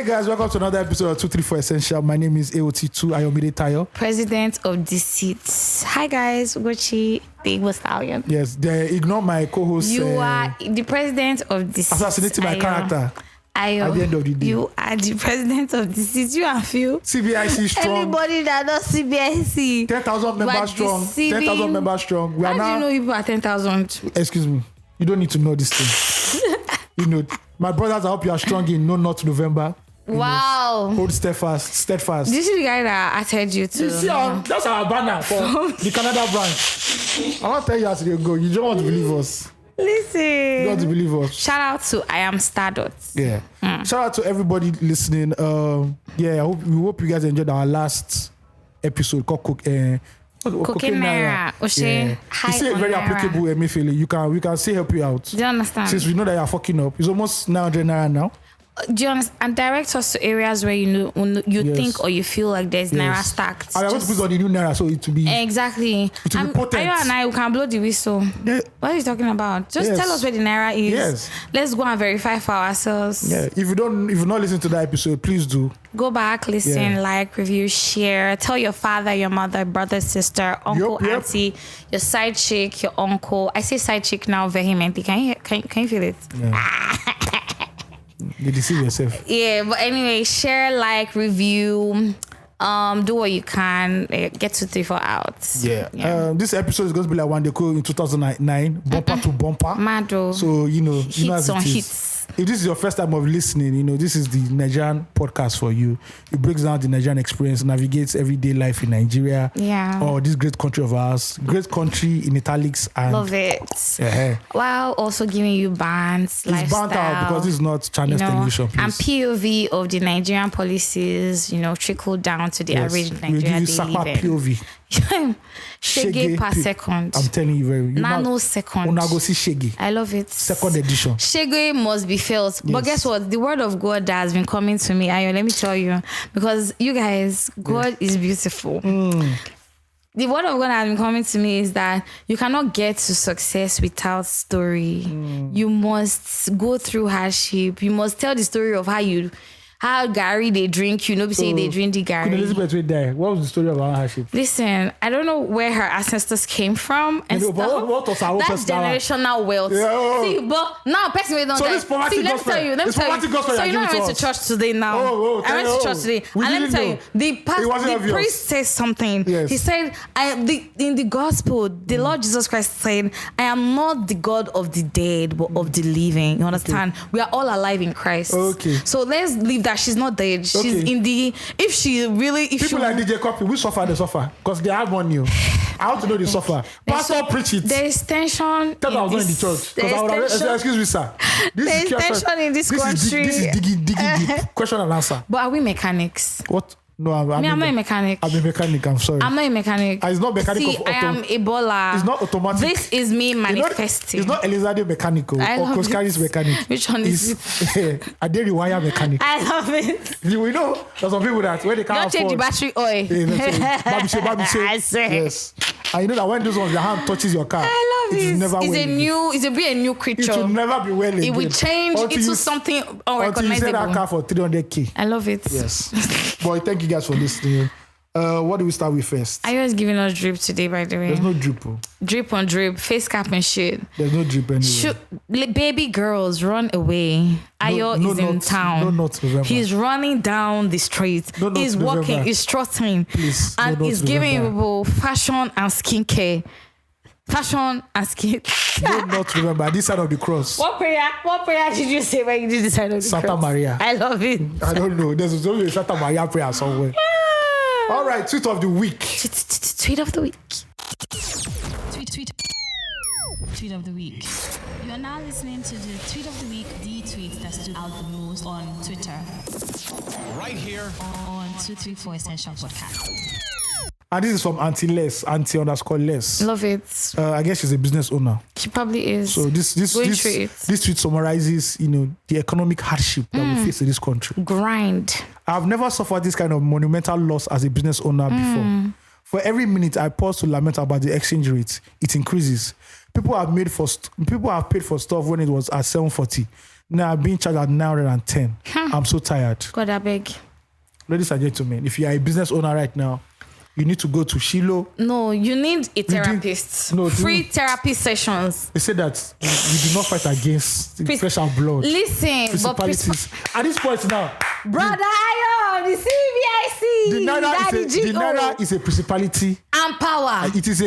Hey guys, welcome to another episode of 234 Essential. My name is AOT2 Ayomide Tayo, President of Deceit. Hi guys, Gucci, the Igbo Stallion. Yes, they ignore my co-host. You are the President of Deceit. Assassinating my character. Ayo, at the end of the day. You are the President of Deceit. You and Phil. CBIC strong. Everybody that does CBIC. 10,000 members strong. 10,000 members strong. We are How do you know people are 10,000? Excuse me. You don't need to know this thing. You know, my brothers, I hope you are strong in Not November. Wow. Hold steadfast. This is the guy that I told you to. You see, that's our banner for the Canada branch. I want to tell you as you go. You don't want to believe us. Listen. You don't want to believe us. Shout out to I Am Stardot. Yeah. Shout out to everybody listening. We hope you guys enjoyed our last episode called Cocaine Naira. Oshe. It's very applicable, Emefiele. We can still help you out. Do you understand? Since we know that you're fucking up. It's almost 900 Naira now. Do you understand? And direct us to areas where you think or you feel like there's Naira stacked. I want to put on the new Naira so it to be exactly. It will be potent. Ayo and I we can blow the whistle. Yeah. What are you talking about? Just tell us where the Naira is. Yes. Let's go and verify for ourselves. Yeah. If you not listen to that episode, please do. Go back, listen, like, review, share. Tell your father, your mother, brother, sister, uncle, auntie, your side chick, your uncle. I say side chick now vehemently. Can you feel it? Yeah. You deceive yourself. Yeah, but anyway, share, like, review, do what you can, get 234 out. Yeah. This episode is going to be like one they call in 2009, bumper to bumper. Mado. So hits on hits. If this is your first time of listening, this is the Nigerian podcast for you. It breaks down the Nigerian experience, navigates everyday life in Nigeria. Yeah. Or this great country of ours. Great country in italics. And love it. Yeah. While also giving you bands, it's lifestyle. banter because this is not channel television. Please. And POV of the Nigerian policies, trickle down to the average Nigerian we'll give you Sakpa POV. Shege per second. I'm telling you very nanosecond. Unagosi Shege. I love it. Second edition. Shege must be felt. Yes. But guess what? The word of God that has been coming to me, Ayo, let me tell you. Because you guys, God is beautiful. The word of God that has been coming to me is that you cannot get to success without story. You must go through hardship. You must tell the story of how Gary they drink, be saying they drink the Gary. Queen Elizabeth wait there. What was the story about hardship? Listen, I don't know where her ancestors came from and stuff. What was our That's generational wealth. Yeah. See, but now person we don't. So this poverty gospel. Let me tell you. So you know I went to church today now. I went to church today, and let me tell you, the priest said something. Yes. He said, in the gospel, the Lord Jesus Christ said, I am not the God of the dead, but of the living. You understand? Okay. We are all alive in Christ. Okay. So let's leave that. She's not dead. She's in the. If people like DJ Copy, we suffer, they suffer because they have money. I want to know they suffer. Pastor, preach it. There is tension. Tell me I was not in the church. Because excuse me, sir. There is tension in this country. This is digging deep. Question and answer. But are we mechanics? What? No, I'm not a mechanic. I'm a mechanic. I'm sorry. I'm not a mechanic. It's not mechanic. See, I am Ebola. It's not automatic. This is me manifesting. It's not Elizabeth mechanical or Koskari's mechanic. Which one is it? I did rewire mechanic. I love it. We know there's some people that when they can't afford. Don't change the battery oil. Babishe. I say. Yes. And you know that when those ones, your hand touches your car. I love it. It's a new creature. It will never be well again. It will change into something unrecognizable. Until you sell that car for 300k. I love it. Yes. Boy, thank you guys for listening. What do we start with first? Ayo is giving us drip today, by the way. There's no drip. Drip on drip, face cap and shit. There's no drip anyway. Baby girls, run away. Ayo is in town. November. He's running down the street. He's walking, he's strutting. Please, and he's giving people fashion and skincare. Fashion and skin. Do not remember this side of the cross. What prayer did you say when you did this side of the Santa cross? Maria. I love it. I don't know. There's only a Santa Maria prayer somewhere. All right, tweet of the week. Tweet of the week. Tweet of the week. You are now listening to the tweet of the week, the tweet that stood out the most on Twitter. Right here on 234 Essential Podcast. And this is from Auntie_Les. Love it. I guess she's a business owner. She probably is. So this tweet summarizes, the economic hardship that we face in this country. Grind. I've never suffered this kind of monumental loss as a business owner before. For every minute I pause to lament about the exchange rate, it increases. People have paid for stuff when it was at 740. now being charged at 910. I'm so tired. God, I beg. Ladies and gentlemen, if you are a business owner right now, you need to go to Shiloh. No, you need a therapist. Free therapy sessions. They say that you do not fight against flesh and blood. Listen, principalities. At this point now, Brother Ayo, the CBIC, the naira is a principality and power. It is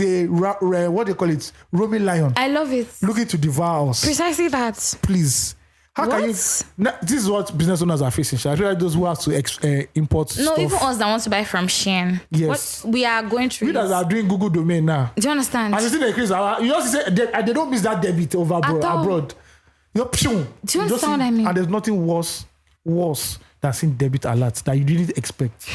a what they call it, roaming lion. I love it. Looking to devour us. Precisely that. Please. How can you? This is what business owners are facing. Especially those who have to import stuff. No, even us that want to buy from Shein. Yes. We are going through. We that are doing Google domain now. Do you understand? And you see the increase. You just say they don't miss that debit over abroad. Do you understand what I mean? And there's nothing worse than seeing debit alerts that you didn't expect.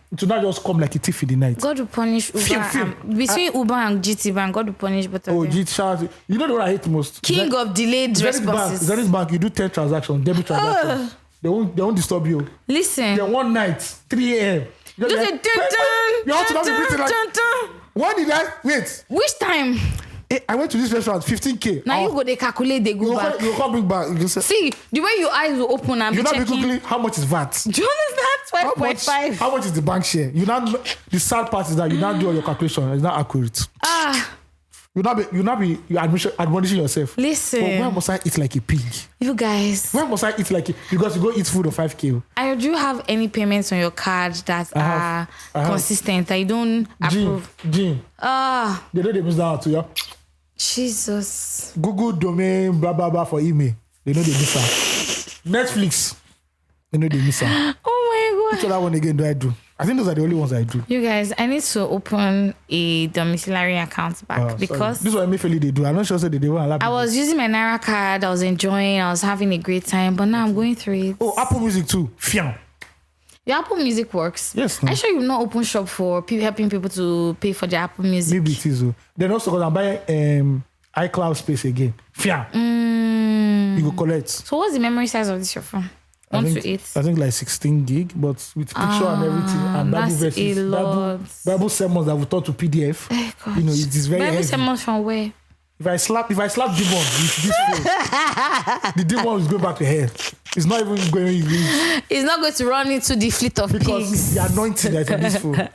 It will not just come like a thief in the night. God will punish Uber. Between Uber and GT Bank, God will punish both of them. GT, you know the one I hate most? King of delayed responses. Zenith Bank, you do 10 transactions, debit transactions. They won't disturb you. Listen. Then one night, 3 a.m. You say, you have to not be breathing like, what did I? Wait. Which time? I went to this restaurant, 15K. Now you go, they calculate, they go back. You can't bring back. You see, the way your eyes will open and you be checking. Not be quickly, how much is VAT? Do you understand? 5.5. How much is the bank share? The sad part is that you not do all your calculation. It's not accurate. You not be admonishing yourself. Listen. But why must I eat like a pig? You guys. Why must I eat like because you go eat food of 5K? Do you have any payments on your card that are consistent that you don't approve? Jean. They know they miss that out to you. Jesus. Google domain, blah, blah, blah for email. They know they miss out. Netflix. They know they miss out. Oh my God. Which other one again do I do? I think those are the only ones I do. You guys, I need to open a domiciliary account back because... This is what Emefiele they do. I'm not sure they won't allow I was using my Naira card. I was enjoying. I was having a great time. But now I'm going through it. Oh, Apple Music too. Fiam. Your Apple Music works. Yes. I'm sure you've not open shop for helping people to pay for their Apple Music. Maybe it is. Then also because I'm buying iCloud space again. Fiam. You go collect. So what's the memory size of this your phone? 1 to 8. I think like 16 gig, but with picture and everything and Bible verses, Bible sermons that we taught to PDF. God. You know, it is very Bible heavy. sermons from where? If I slap demon with this phone, the demon is going back to hell. It's not even going. It's not going to run into the fleet of because pigs. The anointing that's in this phone. That's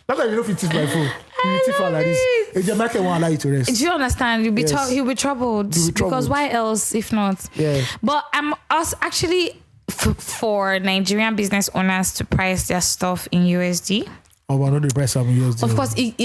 why you know if it is my phone. You teach her like this. If Jamaican won't allow you to rest. Do you understand? He'll be troubled. Because why else if not? Yeah. But I'm also actually for Nigerian business owners to price their stuff in USD. Oh, but not the price of USD.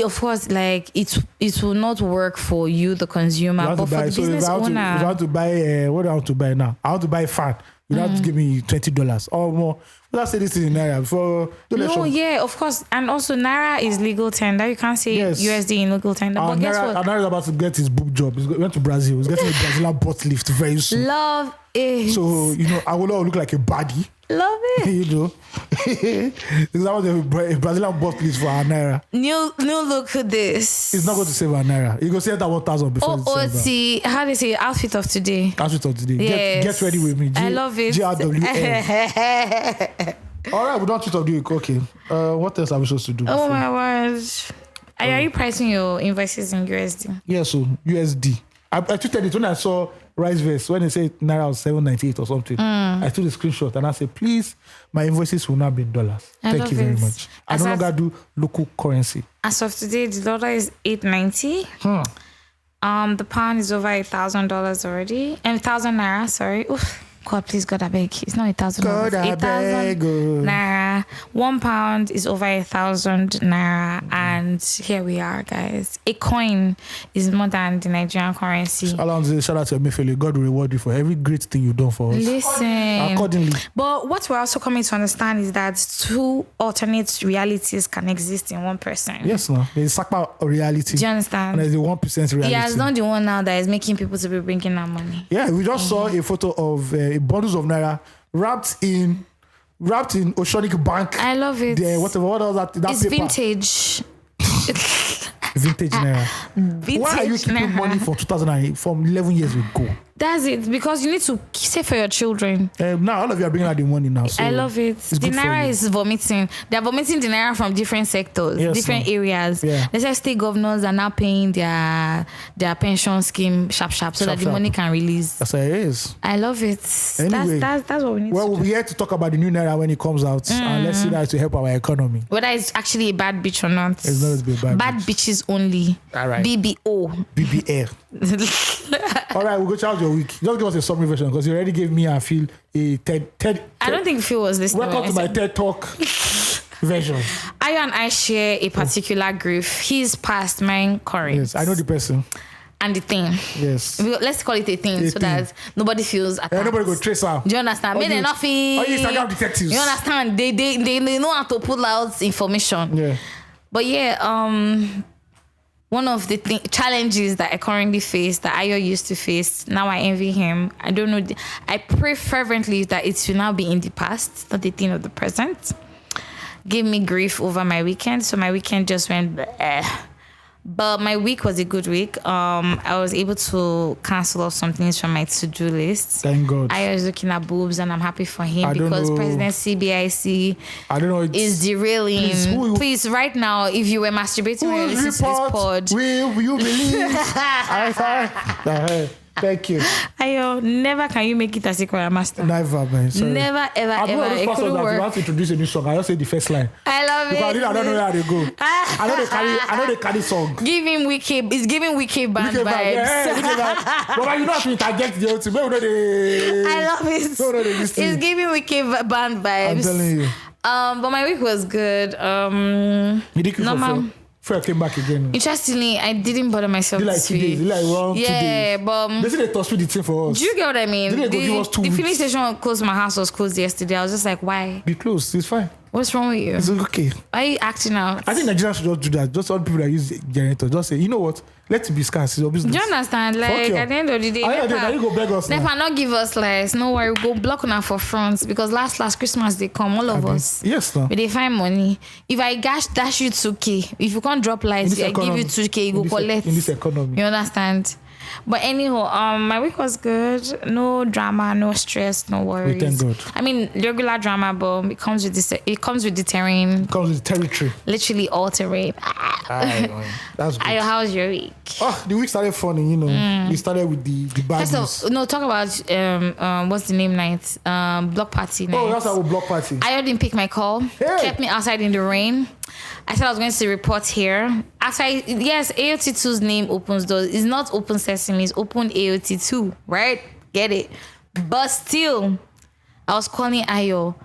Of course, like it will not work for you, the consumer, but for the business owner. If I want to buy, what do I want to buy now? I want to buy a fan. You have to give me $20 or more. Let's say this is in Naira before. No, yeah, of course. And also, Naira is legal tender. You can't say USD in legal tender. But guess what? Naira is about to get his boob job. He went to Brazil. He's getting a Brazilian butt lift very soon. Love it. So, I will not look like a baddie. Love it. This is how the Brazilian butt lift for our Naira. New look at this. It's not going to save our Naira. You go save that 1,000 before how do you say outfit of today? Outfit of today. Yes. Get ready with me. I love it. GRWM. All right, we don't tweet of the week. Okay. What else are we supposed to do? Oh my word. Are you pricing your invoices in USD? Yeah, so USD. I tweeted it when I saw Rice Vest, when they say Naira was 798 or something. I took the screenshot and I said, please, my invoices will not be in dollars. Thank you very much. I no longer do local currency. As of today, the dollar is $8.90. The pound is over $1,000 already. 1,000 Naira, sorry. Oof. God, please, God, I beg. It's not $1,000. God, I beg. Naira. £1 is over 1,000 Naira. And here we are, guys. A coin is more than the Nigerian currency. Shout out to Emefiele. God will reward you for every great thing you've done for us. Listen. Accordingly. But what we're also coming to understand is that two alternate realities can exist in one person. Yes, no. There's Sakpa reality. Do you understand? And there's the 1% reality. Yeah, it's not the one now that is making people to be bringing that money. Yeah, we just saw a photo of bundles of Naira wrapped in Oceanic Bank. I love it. What was that it's paper? Vintage. Vintage Naira. Vintage Why are you keeping Naira. money from 2008, from 11 years ago? That's it, because you need to save for your children. Now all of you are bringing out the money now. So I love it. The Naira is vomiting. They're vomiting the Naira from different sectors, different areas. Yeah. Let's say state governors are now paying their pension scheme sharp so that the money can release. That's what it is. I love it. Anyway, that's what we need. Well, we'll be here to talk about the new Naira when it comes out, and let's see that to help our economy. Whether it's actually a bad bitch or not. It's not a bad bitch. Bitches only. All right. BBO. BBL. All right, we'll go charge your week. Just give us a summary version because you already gave me and Phil a TED. I don't think Phil was listening. Welcome to my TED Talk version. Ayo and I share a particular grief. He's past, mine current. Yes, I know the person. And the thing. Yes. Let's call it a thing so that nobody feels attacked. Nobody go trace out. Do you understand? All you Instagram detectives. You understand? They know how to pull out information. Yeah. But one of the challenges that I currently face, that Ayo used to face, now I envy him. I don't know. I pray fervently that it should now be in the past, not the thing of the present. Gave me grief over my weekend. So my weekend just went bleh. But my week was a good week. I was able to cancel off some things from my to-do list. Thank God. I was looking at boobs and I'm happy for him because President CBIC is derailing. Please, right now, if you were masturbating when you listen to this pod, will you believe? Thank you. Ayo, never can you make it as a choir master. Never, man. Sorry. Never, ever. It couldn't work. You have to introduce a new song. I just say the first line. I love because it. I don't know where they go. I know they carry song. Give him wiki. It's giving wiki band vibes. Yeah, but you know how to interject the ultimate. I love it. It's giving wiki band vibes. I'm telling you. But my week was good. You did before I came back again. Interestingly, I didn't bother myself. Did like 2 days? Did like 1, 2 days? But they said they tossed the thing for us. Do you get what I mean? Did they go give us 2 weeks? The filling station close to my house was closed yesterday. I was just like, why? Be closed. It's fine. What's wrong with you? It's okay. Why are you acting out? I think Nigerians should just do that. Just all people that use generators. Just say, you know what? Let it be scarce. It's your business. Do you understand? Like, at the end of the day, you go beg us now. Nepa not give us lies. No worry. We'll go block on for front. Because last Christmas, they come, all of us. Yes, no. But they find money. If I dash you 2K, if you can't drop lights, I give you 2K, you go collect. In this economy. You understand? But anyhow, my week was good. No drama, no stress, no worries. Thank God. I mean, regular drama, but it comes with this. It comes with the terrain. It comes with the territory. Literally all terrain. That's good. How's your week? The week started funny. You know, we started with the bad news. Talk about what's the name night? Block party night. Oh, that's our block party. I didn't pick my call. Hey. Kept me outside in the rain. I said I was going to report here. Yes, AOT2's name opens doors. It's not open sesame, it's open AOT2, right? Get it? But still, I was calling Ayo.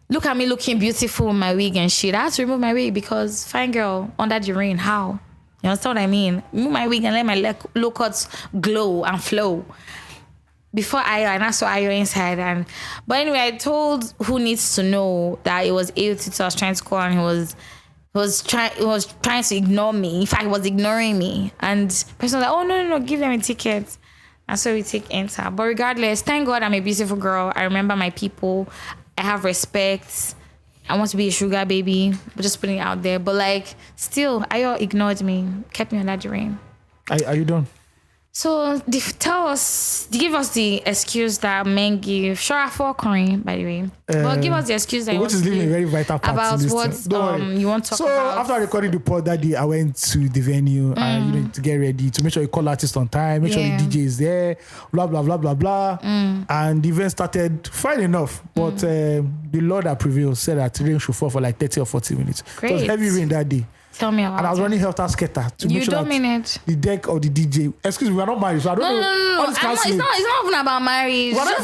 Look at me looking beautiful in my wig and shit. I had to remove my wig because fine girl under the rain. How? You understand what I mean? Remove my wig and let my low cuts glow and flow. Before Ayo, and I saw Ayo inside. But anyway, I told who needs to know that it was AOT2 I was trying to call, and he was trying to ignore me. In fact, he was ignoring me. And the person was like, oh, no, give them a ticket. And so we take enter. But regardless, thank God I'm a beautiful girl. I remember my people. I have respect. I want to be a sugar baby. But just putting it out there. But still, Ayo ignored me. Kept me under the rain. Are you done? So give us the excuse that men give. Sure, for Korean, by the way. But give us the excuse that you want to give a very vital part about what you want to talk about. So after recording the pod that day, I went to the venue and to get ready to make sure you call artists on time, make sure the DJ is there, blah blah blah blah blah. And the event started fine enough, but the Lord that prevailed said that rain should fall for 30 or 40 minutes. Great. It was heavy rain that day. Tell me about it. And I was running helter-skelter to make sure that the deck of the DJ. Excuse me, we are not married, so I don't know. No. It's not even about marriage. We're not in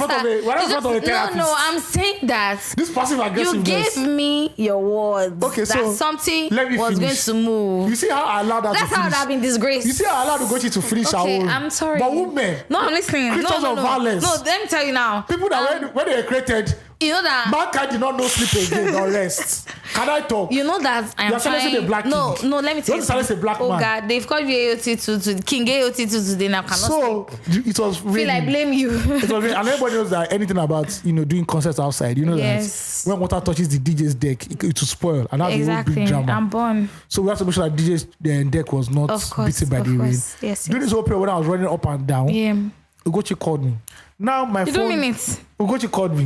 front of a therapist. No, I'm saying that this passive aggressiveness. You gave me your words. Okay, that so something was going to move. You see how I allowed that to finish? That's how I've been disgraced. You see how I allowed Ugochi to finish our own? I'm sorry. But women. No, I'm listening. Creatures of violence. No, let me tell you now. People that when they were created, you know that mankind did not know sleep again or rest. Can I talk? You know that I'm trying. The black no, let me tell you. A black man. God, they've called you AOT to King AOT2 today now. So it was really. Feel I blame you. It was really, and everybody knows that anything about doing concerts outside. You know that when water touches the DJ's deck, it will spoil, and that's a big drama. I'm born. So we have to make sure that DJ's deck was not beaten by the rain. Yes. During this whole period when I was running up and down. Yeah. Ugochi called me. Now my phone. 2 minutes. Ugochi called me.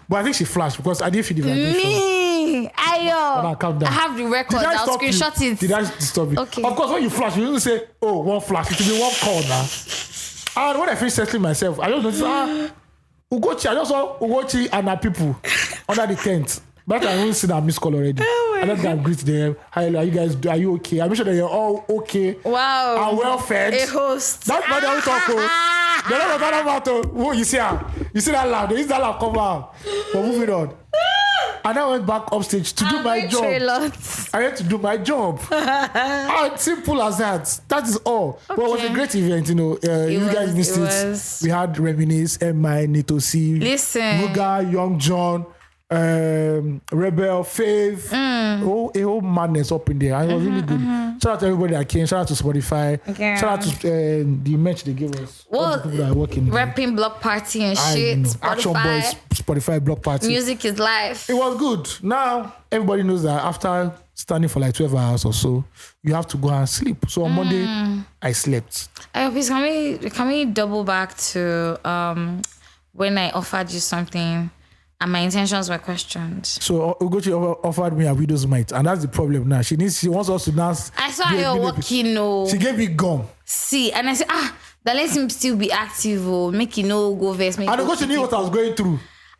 But I think she flashed because I didn't feel the vibration. Me, Ayo. I have the record. I'll screenshot it. Did I disturb you? Okay. Of course, when you flash, you don't say, "Oh, one flash." It will be one call now. And when I finish settling myself, I just noticed, Ugochi. I just saw Ugochi and her people under the tent. But I don't see that missed call already. I just got greet them. Hi, are you guys? Are you okay? I'm sure that you're all okay. Wow. And well fed. A host. That's why they don't talk. They're not talking about. Oh, you see her? You see that laugh? They use that laugh come out. But moving on. And I went back upstage to do my job. I had to do my job. Simple as that. That is all. Okay. But it was a great event, you know. You guys missed it. We had Reminisce, M.I., Nitosi, Muga, Young John, Rebel, Faith. A whole madness up in there. And it was really good. Shout out to everybody that came. Shout out to Spotify. Okay. Shout out to the merch they gave us. Well, the people that are working rapping block party and shit. Action Boys, Spotify block party. Music is life. It was good. Now everybody knows that after standing for like 12 hours or so, you have to go and sleep. So on Monday, I slept. Please, can we double back to when I offered you something and my intentions were questioned? So Ugochi offered me a widow's mite, and that's the problem now. She wants us to dance. I saw her walking. She gave me gum. See, and I said, that lets him still be active or make it no go verse. And Ugochi knew what I was going through.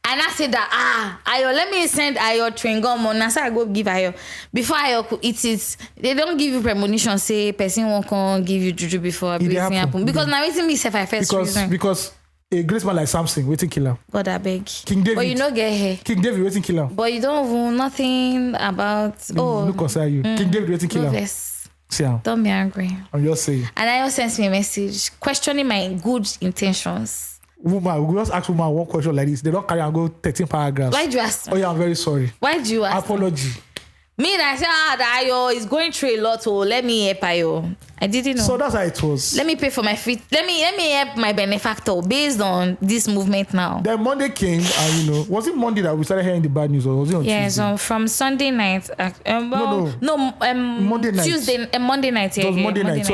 And I said that, Ayo, let me send Ayo chewing gum on. I said, I go give Ayo. Before Ayo could eat it, they don't give you premonition, say, person won't come give you juju before everything happen. Because now it's me if I first reason. Because a great man like Samson, waiting killer. God, I beg. King David. But you don't get here. King David, waiting killer. But you don't know nothing about, no concern you. King David, waiting killer. Yes. Yeah. Don't be angry. I'm just saying. And Ayo sends me a message questioning my good intentions. Woman, we just ask woman one question like this. They don't carry and go 13 paragraphs. Why do you ask? Oh yeah, I'm very sorry. Why do you ask? Apology. Me and I said, that Ayo is going through a lot. Oh, let me help Ayo. I didn't know. So that's how it was. Let me pay for my feet. Let me help my benefactor based on this movement now. Then Monday came, and was it Monday that we started hearing the bad news, or was it on Tuesday? Yeah, so from Sunday night. Monday night. Tuesday, Monday night. It was Monday night.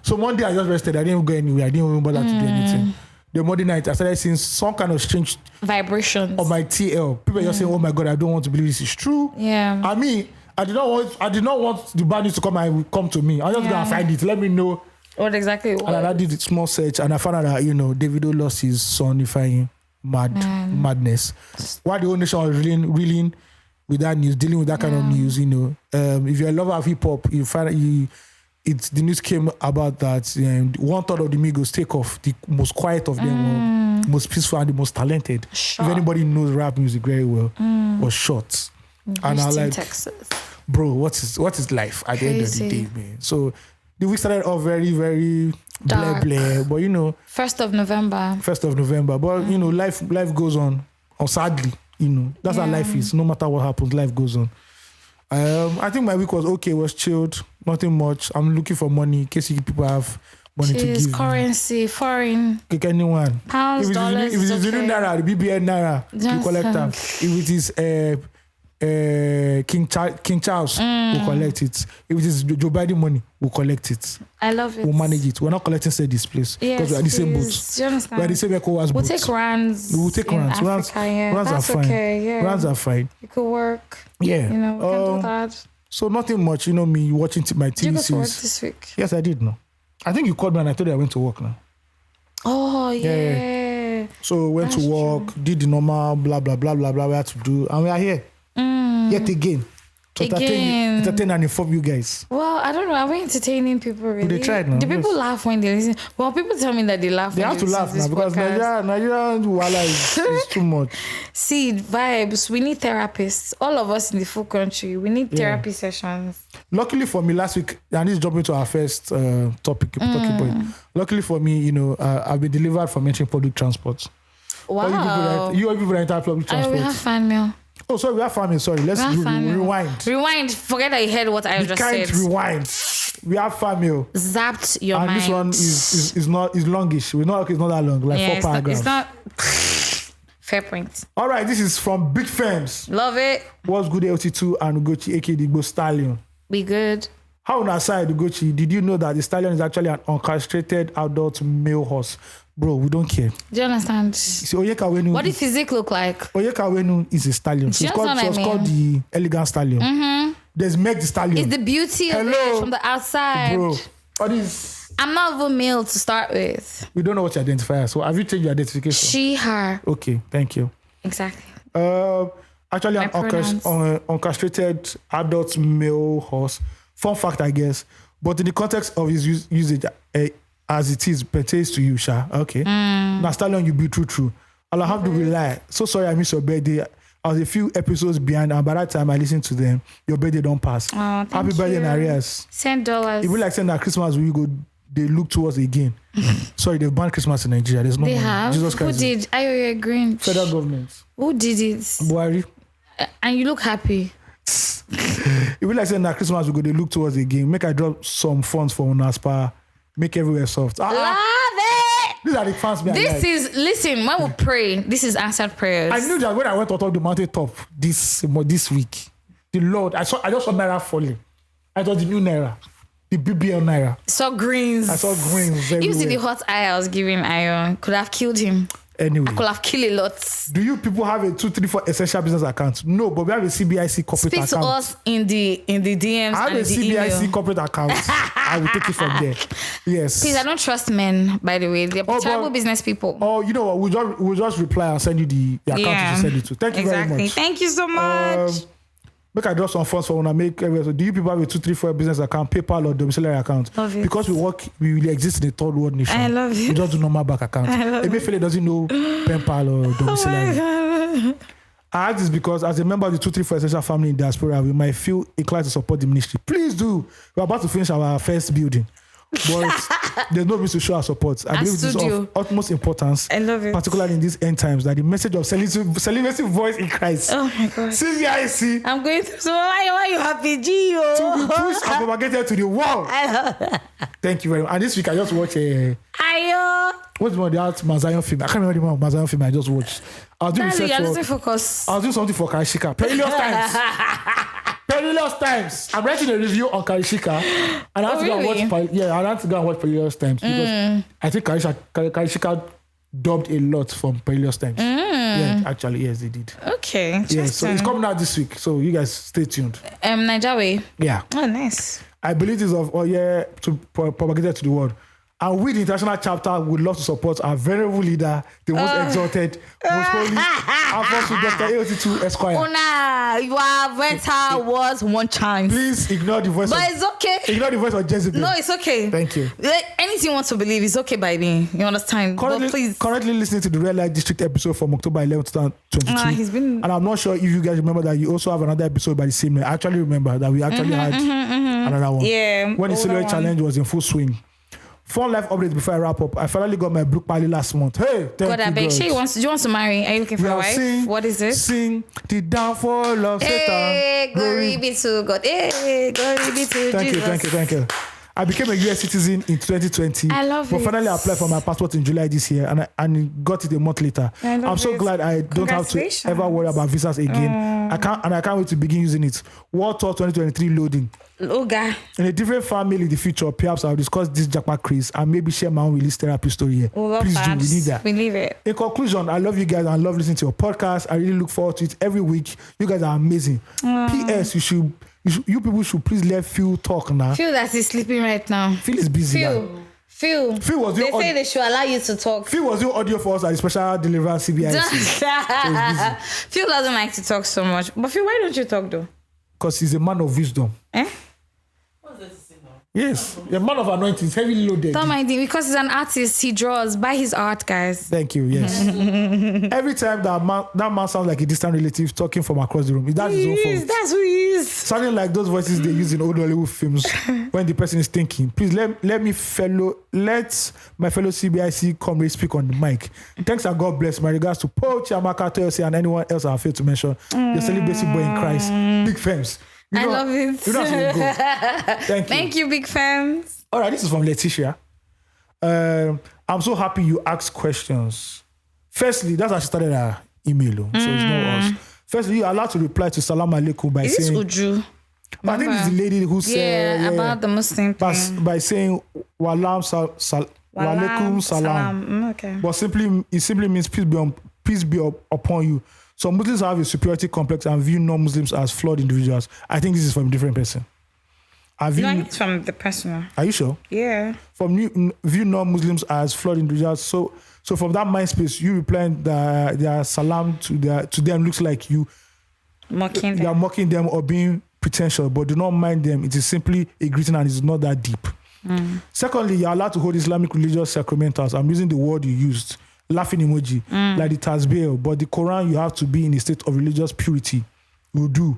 So Monday I just rested. I didn't even go anywhere. I didn't even bother to do anything. The Monday night, I started seeing some kind of strange vibrations on my TL. People just saying, "Oh my God, I don't want to believe this is true." Yeah. I mean, I did not want the bad news to come to me. I just gonna find it. Let me know what exactly it was. And I did a small search, and I found out that Davido lost his son, Ifeanyi. Madness. Why the whole nation was reeling with that news, dealing with that kind of news. If you're a lover of hip hop, you find out the news came about that 1/3 of the Migos take off, the most quiet of them, were most peaceful and the most talented. Shot. If anybody knows rap music very well, was shot. And I like, Texas. Bro, what is life at the end of the day, man? So the week started off very, very blah, but 1st of November. But life goes on. Or sadly, that's how life is. No matter what happens, life goes on. I think my week was okay, was chilled, nothing much. I'm looking for money in case people have money to give. Currency, foreign. Kick anyone. Pounds, dollars. If it's the new Naira, the BBL Naira, you collect them. If it is King Charles, we'll collect it. If it is Joe Biden money, we'll collect it. I love it. We'll manage it. We're not collecting this place because we're at the same boat. Do you understand? We're the same ECOWAS boat. We'll take rands. We'll take rands. Rands are fine. Okay, yeah. Rands are fine. It could work. Yeah. We can do that. So nothing much. Me watching my TV series. Did you go to work this week? Yes, I did. No, I think you called me and I told you I went to work now. Oh yeah. So went to work, did the normal blah blah blah blah blah we had to do, and we are here. Yet again. To entertain and inform you guys. Well, I don't know. Are we entertaining people really? They tried now. Do people laugh when they listen? Well, people tell me that they laugh. They have to laugh now because Nigerian wala is too much. See, vibes. We need therapists. All of us in the full country. We need therapy sessions. Luckily for me, last week, and this is jumping to our first talking point. Luckily for me, I've been delivered from entering public transport. Wow. You people that enter public transport. We have fan mail. Oh, sorry, we have family. Sorry, let's rewind. Rewind. Forget that you heard what I just said. Rewind. We have family. Zapped your mind. And this one is longish. It's not that long, like 4 paragraphs. It's not. Fair point. All right, this is from Big Femmes. Love it. What's good, LT2 and Ugochi, aka the Igbo Stallion? Be good. How on our side, Ugochi, did you know that the stallion is actually an uncastrated adult male horse bro, we don't care. Do you understand? See, Onyeka Wenu. What does physique look like? Onyeka Wenu is a stallion. So it's called the elegant stallion. Mm-hmm. There's Meg the stallion. It's the beauty of it from the outside. Bro, all this. I'm not even male to start with. We don't know what you identify as. So have you changed your identification? She, her. Okay, thank you. Exactly. Actually, an orchestrated adult male horse. Fun fact, I guess. But in the context of his usage, as it is, pertains to you, Sha. Okay. Now, stallion, you be true. Alhamdulillah. So sorry I missed your birthday. I was a few episodes behind, and by that time I listened to them. Your birthday don't pass. Oh, Happy birthday in arrears. $10. It be like saying that Christmas we go. They look towards again. Sorry, they've banned Christmas in Nigeria. There's no They money. have? Jesus Christ. Who did? Ayo, you're green. Federal government. Who did it? Buhari. And you look happy. It be like saying that Christmas we go. They look towards again. Make I drop some funds for Unaspa. Make everywhere soft. Love it. These are the fans. Listen, when we pray, this is answered prayers. I knew that when I went on top of the mountain top this week, the Lord, I just saw Naira falling. I thought the new Naira, the BBL Naira. Saw greens. I saw greens everywhere. You see the hot eye I was giving Ayo. Could have killed him. Anyway. I could have killed a lot. Do you people have a 234 essential business account? No, but we have a CBIC corporate account. Speak to us in the DMs. I have and a the CBIC email. corporate account. I will take it from there. Yes. Please, I don't trust men, by the way. They're terrible business people. Oh, you know what? We'll just reply and send you the account to send it to. Thank you very much. Thank you so much. Make I drop some funds for when I make everywhere. So do you people have a 234 business account, PayPal or domiciliary account? Love it. Because we really exist in a third world nation. I love it. We just do normal bank account. Emefiele doesn't know PayPal or domiciliary. Oh I ask this because as a member of the 234 Essential Family in Diaspora, we might feel inclined to support the ministry. Please do. We're about to finish our first building. But there's no reason to show our support. I believe this is of utmost importance. I love it. Particularly in these end times, that the message of celibacy voice in Christ. Oh my God. CBIC. I'm going through. So why are you happy, Gio? To be pushed and propagated to the world. Thank you very much. And this week I just watched Ayo. what's the one, the Mazayan film? I can't remember the one Mazayan film I just watched. I was doing something for Karishika. Perilous times. I'm writing a review on Karishika, and I have to go and watch. I have to go and watch Perilous Times because I think Karishika dubbed a lot from Perilous Times. Yeah, actually, yes, they did. Okay. Yeah, so it's coming out this week, so you guys stay tuned. Nigeria. Yeah. Oh, nice. I believe this of to propagate it to the world. And we, the international chapter, would love to support our venerable leader, the most exalted, most holy, Apostle Dr Ayo to Esquire. You have better words one chance. Please ignore the voice. But it's okay. Ignore the voice of Jezebel. No, it's okay. Thank you. Anything you want to believe is okay by me. You understand? But please. Currently listening to the Red Light District episode from October 11th, 2022. And I'm not sure if you guys remember that you also have another episode by the same name. I actually remember that we actually had another one. Yeah. When the Silhouette Challenge was in full swing. Fun life updates before I wrap up. I finally got my Brook Pally last month. Hey, thank you, I beg. Do you want to marry? Are you looking for a wife? What is it? Sing the downfall of Satan. Hey, glory be to God. Hey, glory be to Jesus. Thank you. I became a US citizen in 2020. I love it. But finally I applied for my passport in July this year and got it a month later. I'm so glad I don't have to ever worry about visas again. I can't wait to begin using it. World Tour 2023 loading. Oh God. In a different family in the future, perhaps I'll discuss this jackpot craze and maybe share my own release therapy story here. Please do, we need that. We need it. In conclusion, I love you guys and I love listening to your podcast. I really look forward to it every week. You guys are amazing. P.S. You people should please let Phil talk now. Phil that is sleeping right now. Phil is busy now. Phil was they say they should allow you to talk. Phil was doing audio for us at the special delivery CBIC. Phil doesn't like to talk so much. But Phil, why don't you talk though? Because he's a man of wisdom. What's this to say now? Yes, a man of anointing, is heavily loaded. Don't mind him because he's an artist. He draws. Buy his art, guys. Thank you. Yes. Every time that man sounds like a distant relative talking from across the room. That's his own fault. That's who he is. Sounding like those voices they use in old Hollywood films when the person is thinking. Please let my fellow CBIC comrades speak on the mic. Thanks and God bless. My regards to Paul, Chiamaka, Toyosi, and anyone else I failed to mention. The celebrity boy in Christ. Big fans. I love it. You know how to go. Thank you. Thank you, big fans. All right, this is from Letitia. I'm so happy you asked questions. Firstly, that's how she started her email. So it's not us. Firstly, you're allowed to reply to Salam Alaikum by saying... Is this Uju? I think it's the lady who said... about the Muslim thing. By saying, Walam Wa alaikum salam. Okay. But it simply means peace be upon you. So Muslims have a superiority complex and view non-Muslims as flawed individuals. I think this is from a different person. It's from the person. Are you sure? Yeah. View non-Muslims as flawed individuals. So from that mind space, you replying that their salam to them looks like you mocking them. You are mocking them or being pretentious, but do not mind them. It is simply a greeting and it's not that deep. Secondly, you are allowed to hold Islamic religious sacramentals. I'm using the word you used, laughing emoji, like the tasbih, but the Quran you have to be in a state of religious purity. You do.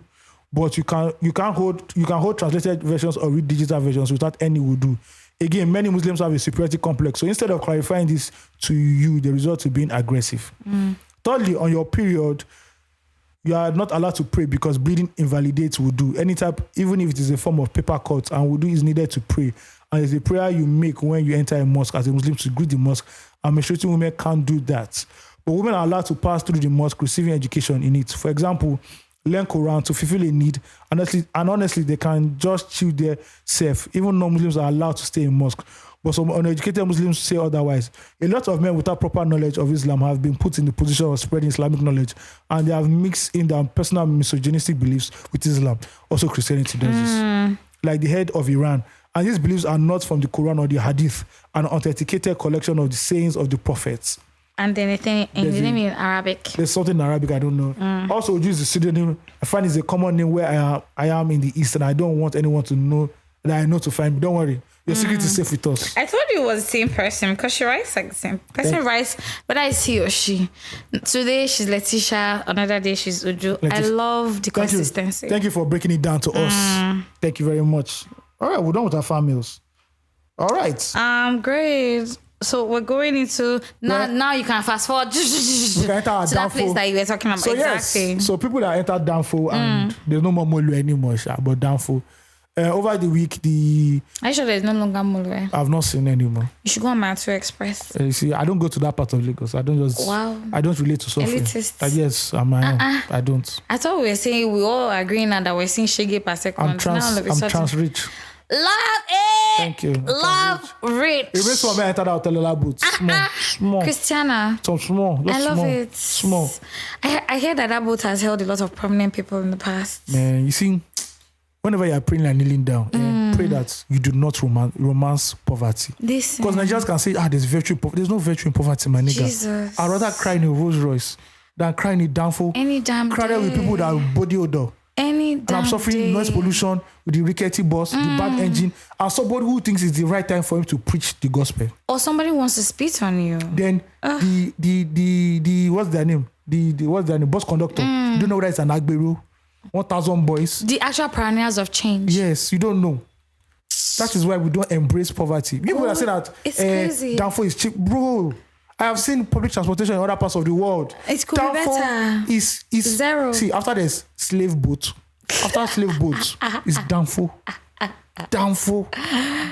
But you can hold translated versions or read digital versions without any wudu. Again, many Muslims have a superiority complex. So instead of clarifying this to you, the result to being aggressive. Thirdly, on your period, you are not allowed to pray because bleeding invalidates wudu. Any type, even if it is a form of paper cut, and wudu is needed to pray. And it's a prayer you make when you enter a mosque as a Muslim to greet the mosque. And menstruating women can't do that. But women are allowed to pass through the mosque receiving education in it. For example, learn Quran to fulfill a need. Honestly, they can just chill there safe. Even non-Muslims are allowed to stay in mosque. But some uneducated Muslims say otherwise. A lot of men without proper knowledge of Islam have been put in the position of spreading Islamic knowledge, and they have mixed in their personal misogynistic beliefs with Islam. Also, Christianity does this. Like the head of Iran. And these beliefs are not from the Quran or the Hadith, an authenticated collection of the sayings of the prophets. And then anything in Arabic. There's something in Arabic I don't know. Also, use the pseudonym. I find it's a common name where I am in the East, and I don't want anyone to know that I know to find me. Don't worry. Your secret is safe with us. I told you it was the same person because she writes like the same person writes, but I see or she. Today she's Letitia, another day she's Uju. I love the consistency. Thank you for breaking it down to us. Thank you very much. All right, we're done with our farm meals. All right. Great. So we're going into now you can fast forward to that place that you were talking about. So exactly. Yes. So people that entered Danfo and there's no more Molu anymore, but Danfo. Over the week, are you sure there's no longer Molu? I've not seen anymore. You should go on Matu Express. You see, I don't go to that part of Lagos. I don't relate to suffering. Yes, I don't. I thought we were saying we all agreeing that we're seeing Shege per second. I'm trans rich. Love it. Thank you. Love rich. It makes one man enter that hotel boots. Small. Christiana. Some small. I love it. Small. I hear that boat has held a lot of prominent people in the past. Man, you see, whenever you are praying and kneeling down, pray that you do not romance poverty. Because Nigerians can say, there's virtue. There's no virtue in poverty, my nigga. Jesus. I'd rather cry in a Rolls Royce than cry in a Danfo. Any damn cry there with people that have body odor. And I'm suffering noise pollution with the rickety bus, the bad engine, and somebody who thinks it's the right time for him to preach the gospel. Or somebody wants to spit on you. Then the what's their name? What's their name? Bus conductor. You don't know whether it's an Agberu, 1,000 boys. The actual pioneers of change. Yes, you don't know. That is why we don't embrace poverty. People that say that it's crazy. Danfo is cheap, bro. I have seen public transportation in other parts of the world. It could be better. Is zero. See, after there's slave boat, is Danfo. Danfo,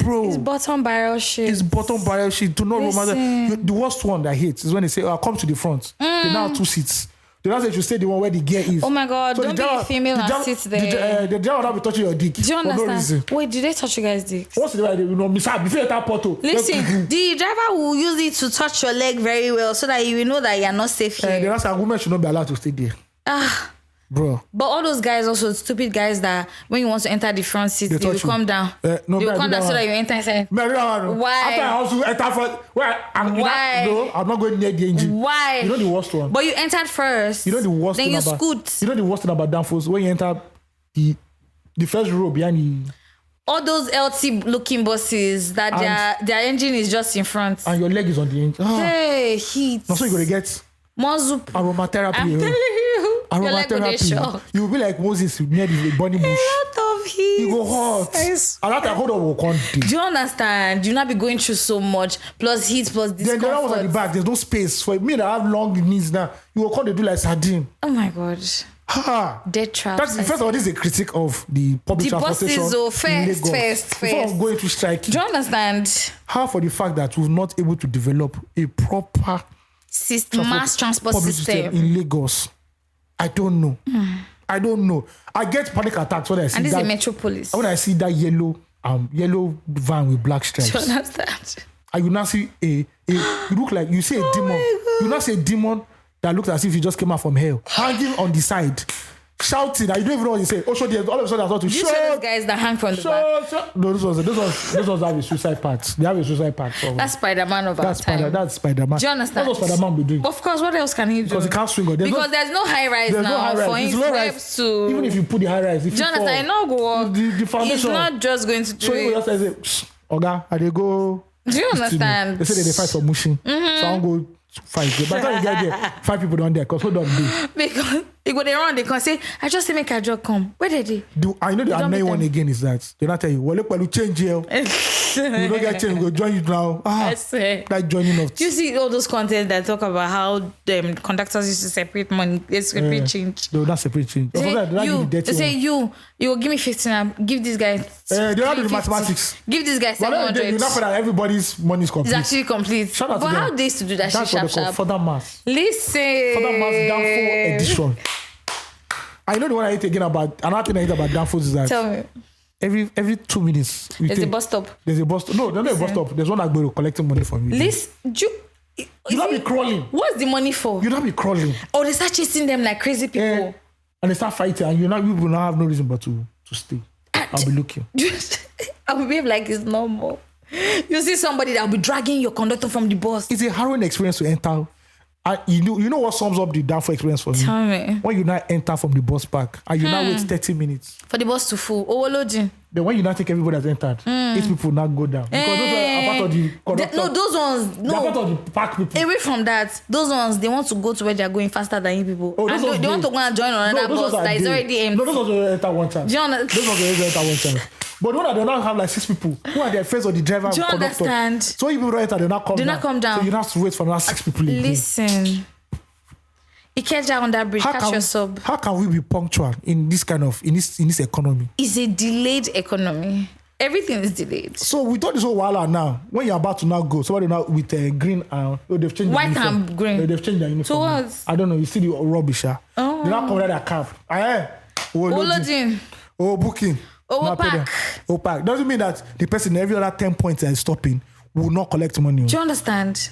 bro. It's bottom barrel shit. Do not romance. The worst one that I hate is when they say, come to the front. They now have 2 seats. They now say you stay the one where the gear is. Oh my God, so don't be a female and sit there. The driver will not be touching your dick. Do you understand? Wait, did they touch you guys' dicks? What's the way before you enter Porto? Listen, the driver will use it to touch your leg very well so that you will know that you are not safe here. The last women should not be allowed to stay there. Bro. But all those guys also stupid guys that when you want to enter the front seat, they will come down. They will come down so that you enter inside. Why? After I also enter front. Why? No, I'm not going near the engine. Why? You know the worst one. But you entered first. You know the worst then thing about. Then you scoot. You know the worst thing about Danfos when you enter the first row behind the. All those LT looking buses that their engine is just in front. And your leg is on the engine. Hey, heat. Now so you're gonna get more soup. Aromatherapy. I'm telling you. Aromatherapy. You will be like Moses near the burning bush. A lot of heat. You go hot. And that hold on. Do you understand? You not be going through so much plus heat plus discomfort. Then the other one at the back, there's no space for me that have long knees now. You will come to do like sardine. Oh my God. Dead trap. That's first of all, this is a critique of the public transportation. First. Before I'm going to strike. Do you understand? How for the fact that we're not able to develop a proper mass transport system in Lagos? I don't know. I don't know. I get panic attacks when I see that. And this is a metropolis. When I see that yellow van with black stripes. Do you understand? and you now see you look like you see a demon. You now see a demon that looks as if he just came out from hell, hanging on the side, shouting, and you don't even know what he say. Oh, all of a sudden I thought to show those guys that hang from the back. No, those ones have a suicide part. They have a suicide part. That's Spider-Man of our time. That's Spider-Man. Do you understand? That's what Spider-Man be doing. Of course, what else can he do? Because he can't swing. Because there's no high rise now for him to. Even if you put the high rise, if do you understand? No go. The foundation. It's not just going to do. So he just says, "Oga, I they go." Do you understand? They say they fight for mushing. So I go fight. By the time you get there, 5 people down there. Because hold on, because they go there around, they can say, "I just say make a job come." Where did they? I know the annoying one again is that they not tell you, "Well, look, you change here. You don't get change. We go join you now." I say that joining of. Do you see all those content that talk about how conductors used to separate money, they separate change? They will not separate change. They say you will give me 15. Give this guy. They don't do the mathematics. Give this guy 700. You know that everybody's money is complete. It's actually complete. Shout out but to how them. they used to do that? That's shit what they call further mass. Listen. Further mass Danfo edition. I know the one I hate again about another thing I hate about Danfos is that tell me. Every 2 minutes there's a bus stop. There's a bus stop. No, there's not a bus stop. There's one Agbero collecting money from you. You not be crawling. What's the money for? You not be crawling. Oh, they start chasing them like crazy people. And they start fighting, and you will not have no reason but to stay. I'll be looking. I will behave like it's normal. You see somebody that will be dragging your conductor from the bus. It's a harrowing experience to enter. You know what sums up the Danfo experience for me? Tell me. When you now enter from the bus park and you now wait 30 minutes. For the bus to full. Overloading. Then when you now take everybody that's entered, 8 people now go down. Because those are part of the conductor. Those ones, no. They're part of the park people. Away from that, those ones, they want to go to where they're going faster than you people. Oh, and they want to go and join another bus that is already empty. No, those ones will enter one chance. Do you understand? Those ones will enter one chance. But the one that they now have like 6 people who are their friends of the driver and conductor. Do you understand? So you people don't enter, they not come down. So you have to wait for another 6 people again. Listen. You catch down on that bridge, catch your sub. How can we be punctual in this kind of in this economy? It's a delayed economy. Everything is delayed. So we thought this whole while now. When you're about to now go, somebody now with green and they've changed white their uniform. And green. They've changed their uniform. So what? I don't know. You see the rubbish, Oh. They now come with their cap. Loading. Booking. Pack. Doesn't mean that the person every other 10 points that is stopping will not collect money. Do you understand?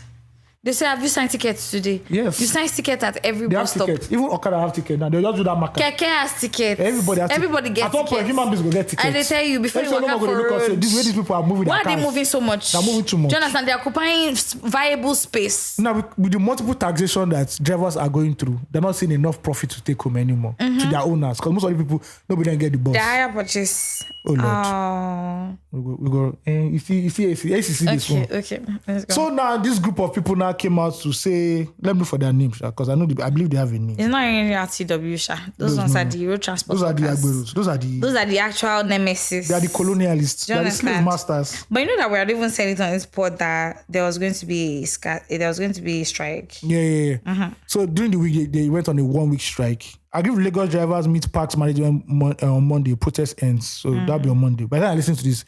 They say, have you signed tickets today? Yes. You sign tickets at every they bus have stop. Tickets. Even Okada have tickets now. They just do that marker. Keke has tickets. Everybody gets tickets. At one point, human beings will get tickets. And they tell you before you walk out for road. This way these people are moving. Why are they moving so much? They're moving too much. Do you understand? They're occupying viable space. Now, with the multiple taxation that drivers are going through, they're not seeing enough profit to take home anymore to their owners. Because most of the people, nobody can get the bus. The higher purchase. Oh, Lord. We go. You see this one. Okay. Let's go. So now this group of people now came out to say, let me look for their names, because I believe they have a name. It's not really RTW, Sha. Those ones are the road transport. Those are the Agberos. Those are the actual nemesis. They are the colonialists. They are the slave masters. But you know that we had even said it on this pod that there was going to be a strike. Yeah. So during the week they went on a 1 week strike. I give Lagos drivers meet parks management on Monday. Protest ends, so that'll be on Monday. By the time I listen to this,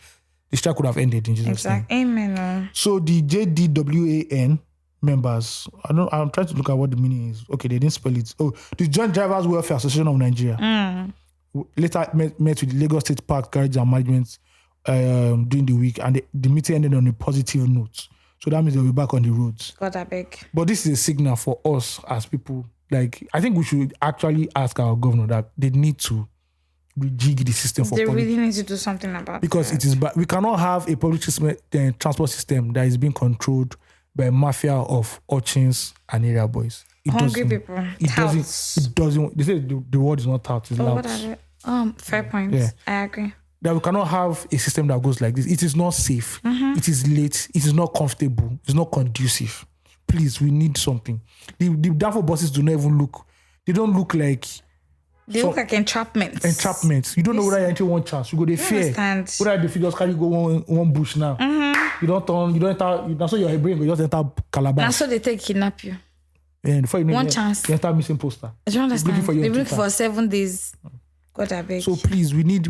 the strike would have ended in Jesus' name. Amen. So the JDWAN members, I'm trying to look at what the meaning is. Okay, they didn't spell it. Oh, the Joint Drivers Welfare Association of Nigeria later met with the Lagos State Park Garage and Management during the week, and the meeting ended on a positive note. So that means they'll be back on the roads. God, I beg. But this is a signal for us as people. Like, I think we should actually ask our governor that they need to rejig the system for They public. really need to do something about because that. it is bad. We cannot have a public transport system that is being controlled by a mafia of urchins and area boys. Hungry people. It doesn't. They say the word is not tout, it's loud. Fair point. Yeah. I agree. That we cannot have a system that goes like this. It is not safe. It is late. It is not comfortable. It's not conducive. Please, we need something. The Danfo buses do not even look. They don't look like. They look like entrapments. You don't know whether you enter one chance. You go the fear. Whether the figures carry go one bush now. You don't turn. You don't enter. That's why your brain go just enter Calabash. That's so they take kidnap you. And before you know one chance. You enter missing poster. Do you understand? They look for 7 days. God, I beg. So please, we need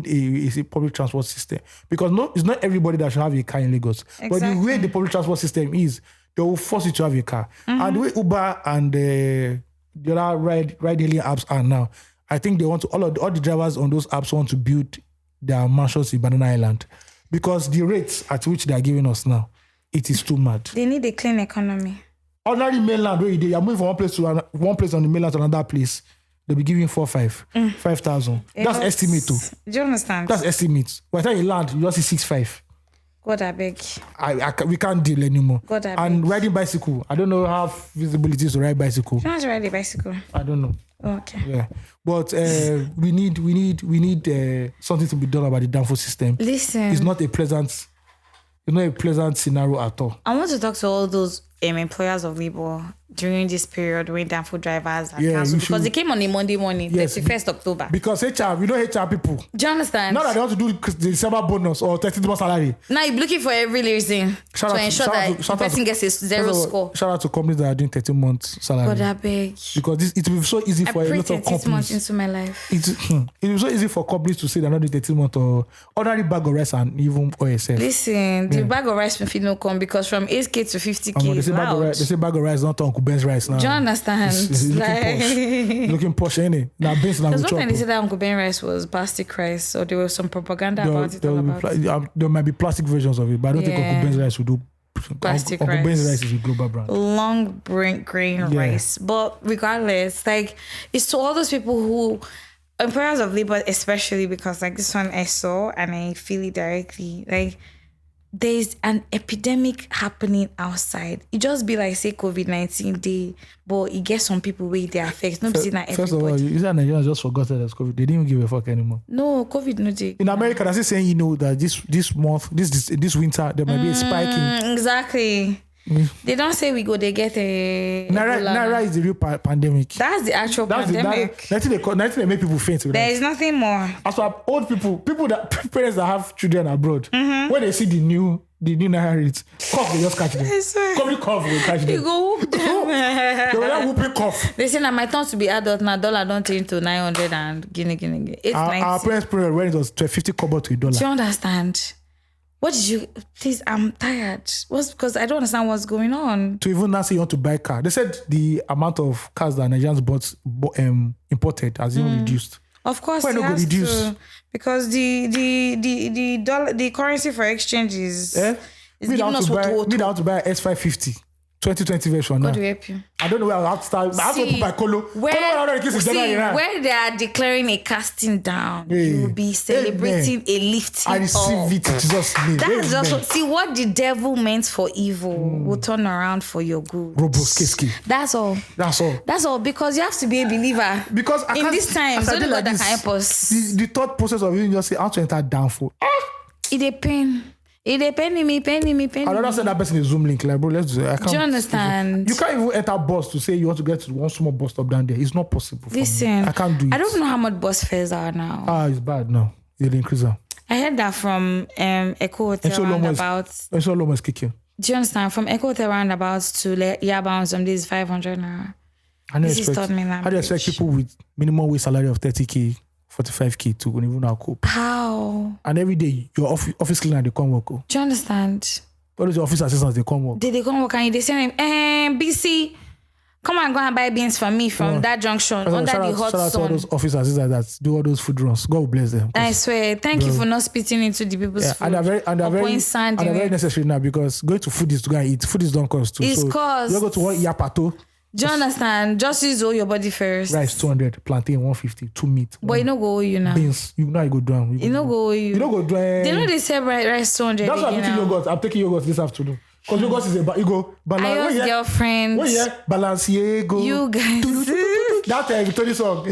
a public transport system, because it's not everybody that should have a car in Lagos. Exactly. But the way the public transport system is, they will force you to have a car. And the way Uber and the other ride-hailing apps are now, I think they want to all the drivers on those apps want to build their mansions in Banana Island, because the rates at which they are giving us now, It is too mad. They need a clean economy. Ordinary mainland where you're moving from one place on the mainland to another place, they'll be giving 5,000. That's estimate too. Do you understand? That's estimate. By the time you land, you just see 6,500. God, I beg. We can't deal anymore. God, I beg. And riding bicycle, I don't know how feasible it is to ride bicycle. You know how to ride a bicycle? I don't know. Okay. Yeah, but we need something to be done about the downfall system. Listen, it's not a pleasant scenario at all. I want to talk to all those employers of labor during this period when downfall drivers are cancelled because they came on a Monday morning, 31st October. Because HR, we know HR people. Do you understand? Not that they want to do the December bonus or 30th month salary. Now you're looking for every reason to ensure that the person gets a zero score. Shout out to companies that are doing 13 months salary. God, I beg. Because it will be so easy for a lot of companies. Months into my life. It will be so easy for companies to say they're not doing 13 months or ordinary bag of rice and even OSF. Listen, the bag of rice will not come because from 8K to 50K is loud. They say bag of rice not Uncle Ben's rice now. Do you understand? It's looking posh, ain't it? Now Ben's now there's no time they said that Uncle Ben rice was plastic rice, so there was some propaganda about it. There might be plastic versions of it, but I don't think Uncle Ben's rice will do plastic Uncle rice. Ben's rice is a global brand. Long grain rice. But regardless, like it's to all those people who employers of labor, especially because like this one I saw and I feel it directly, like there's an epidemic happening outside. It just be like say COVID-19 day, but it gets some people where they affect. Not everybody. First of all, you said Nigerians just forgot that it's COVID. They didn't even give a fuck anymore. No, COVID no day. In America, that's saying that this month, this winter, there might be a spike in. Exactly. They don't say we go. They get a. Naira is the real pandemic. That's the actual pandemic. Nothing they make people faint. There is nothing more. As for old people parents that have children abroad, when they see the new Naira rates, cough, they just catch them. Cough, they catch them. You go whoop them. They were like whooping cough. They say now my turn to be adult. Now dollar don't change to 900 and guinea. Our parents' period when it was 50 kobo to $1. Do you understand? What did you... Please, I'm tired. Because I don't understand what's going on. To even now say you want to buy a car. They said the amount of cars that Nigerians imported has even reduced. Of course, why it not has reduce? To. Because the dollar, the currency for exchange is giving us what me down to buy S550. 2020 version now. God will help you. I don't know where I'll have to start. I have to put my colo. Where they are declaring a casting down, you will be celebrating a lifting up. I receive it in Jesus' name. That's just what the devil meant for evil will turn around for your good. That's all. That's all because you have to be a believer. Because in this time, only God that can help us. The thought process of you just say, I want to enter downfall. It depends. It depends me. I'd rather send that person a Zoom link, like, bro, let's do it. Do you understand? You can't even enter bus to say you want to get to one small bus stop down there. It's not possible. Listen, I can't do it. I don't know how much bus fares are now. It's bad now. It'll increase now. I heard that from Echo Hotel roundabout. So long as kicking. Do you understand? From Echo Hotel roundabout to Yaba on some days 500 naira. How do you expect people with minimum wage salary of 30K? 45K to even now cope. How? And every day your office cleaner they come work. Do you understand? All those office assistants they come work. They come work and they say BC, come and go and buy beans for me from that junction under the hot sun. Shout out to all those office assistants that do all those food runs. God bless them. I swear. Thank you for not spitting into the people's food. And they're very necessary now because going to foodies to go and eat. Foodies don't cost too. It's cost. You go to one yapato. Do you understand? Just use all your body first. Rice 200, plantain 150, 2 meat. But you know go you now. Beans, you know you go down. You know go you. You know go down. They know they sell rice 200. That's why I'm taking yogurt. I'm taking yogurt this afternoon. Because yogurt is you go balance. Ayo's girlfriend. Oh yeah, Balenciaga. You guys. That Victoria song.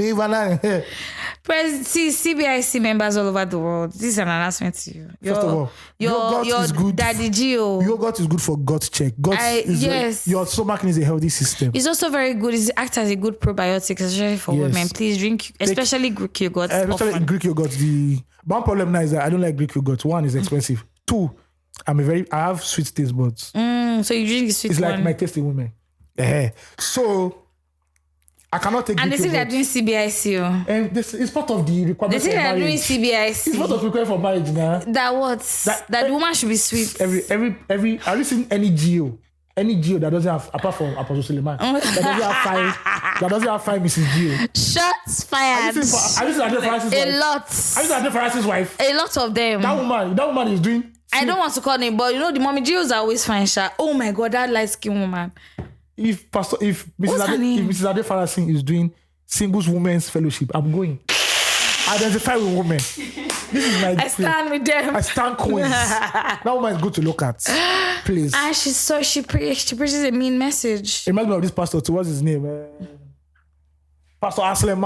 See, CBIC members all over the world. This is an announcement to you. First of all, yogurt is good. Daddy Gio. Yogurt is good for gut check. Yes. Your stomach needs a healthy system. It's also very good. It acts as a good probiotic, especially for women. Please drink, especially Greek yogurt. Especially Greek yogurt. The one problem now is that I don't like Greek yogurt. One is expensive. Two, I have sweet taste buds. So you drink the sweet It's one. like my tasty woman. So I cannot take. And they say they're doing CBIC. And it's part of the requirement. They say they're doing CBIC. It's part of the requirement for marriage now. That what? That the woman should be sweet. Every. Have you seen any GO? Any GO that doesn't have, apart from Apostle Suleiman, that doesn't have five Mrs. GO. Shots fired. Have you seen Adele Francis' wife? A lot. Have you seen Adele Francis' wife? A lot of them. That woman is doing I don't want to call name, but you know the mommy Jills are always fine. Oh my God, that light skin woman. If Mrs. Ade Farasin is doing singles women's fellowship, I'm going. Identify with women. This is my. I stand with them. I stand queens. That woman is good to look at. Please. And she preaches a mean message. It reminds me of this pastor too. What's his name? Pastor Anselm.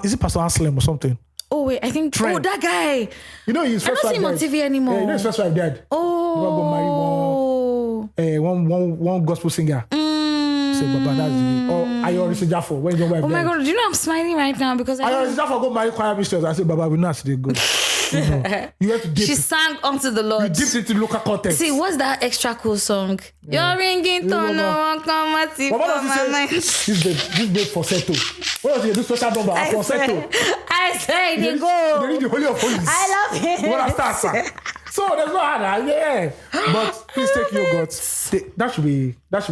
Is it Pastor Anselm or something? Oh wait, I think. Trent. Oh, that guy. You know his first wife died. I don't see him on TV anymore. You know his first wife died. Oh. One gospel singer. Say, Baba, that's the way. Or Ayo Jafo. When your wife died. My God, do you know I'm smiling right now because Ayo Jafo go marry choir mistress. I said, Baba, we know how to go. You have to dip. She sang unto the Lord. You dipped into local content. See, what's that extra cool song? You're ringing to no one come at you. What does he say? This babe falsetto. What does he do? Special number falsetto. I say they go. They need the Holy of Holies. I love it. You wanna start? So there's no other, yeah. But please take yogurt. That should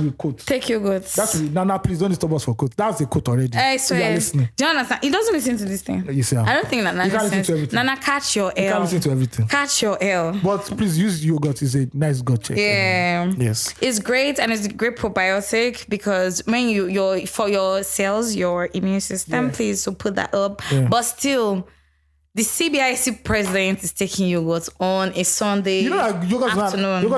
be quote. Take yogurt. That should be Nana. Please don't disturb us for quote. That's the quote already. I swear. You are listening. Do you understand? He doesn't listen to this thing. You see, I don't think Nana listens to everything. Nana, catch your L. You can't listen to everything. Catch your L. But please use yogurt. It's a nice gut check. Yeah. Yes. It's great and it's a great probiotic because when you're for your cells, your immune system, please so put that up. Yeah. But still. The CBIC president is taking yogurt on a Sunday yogurt is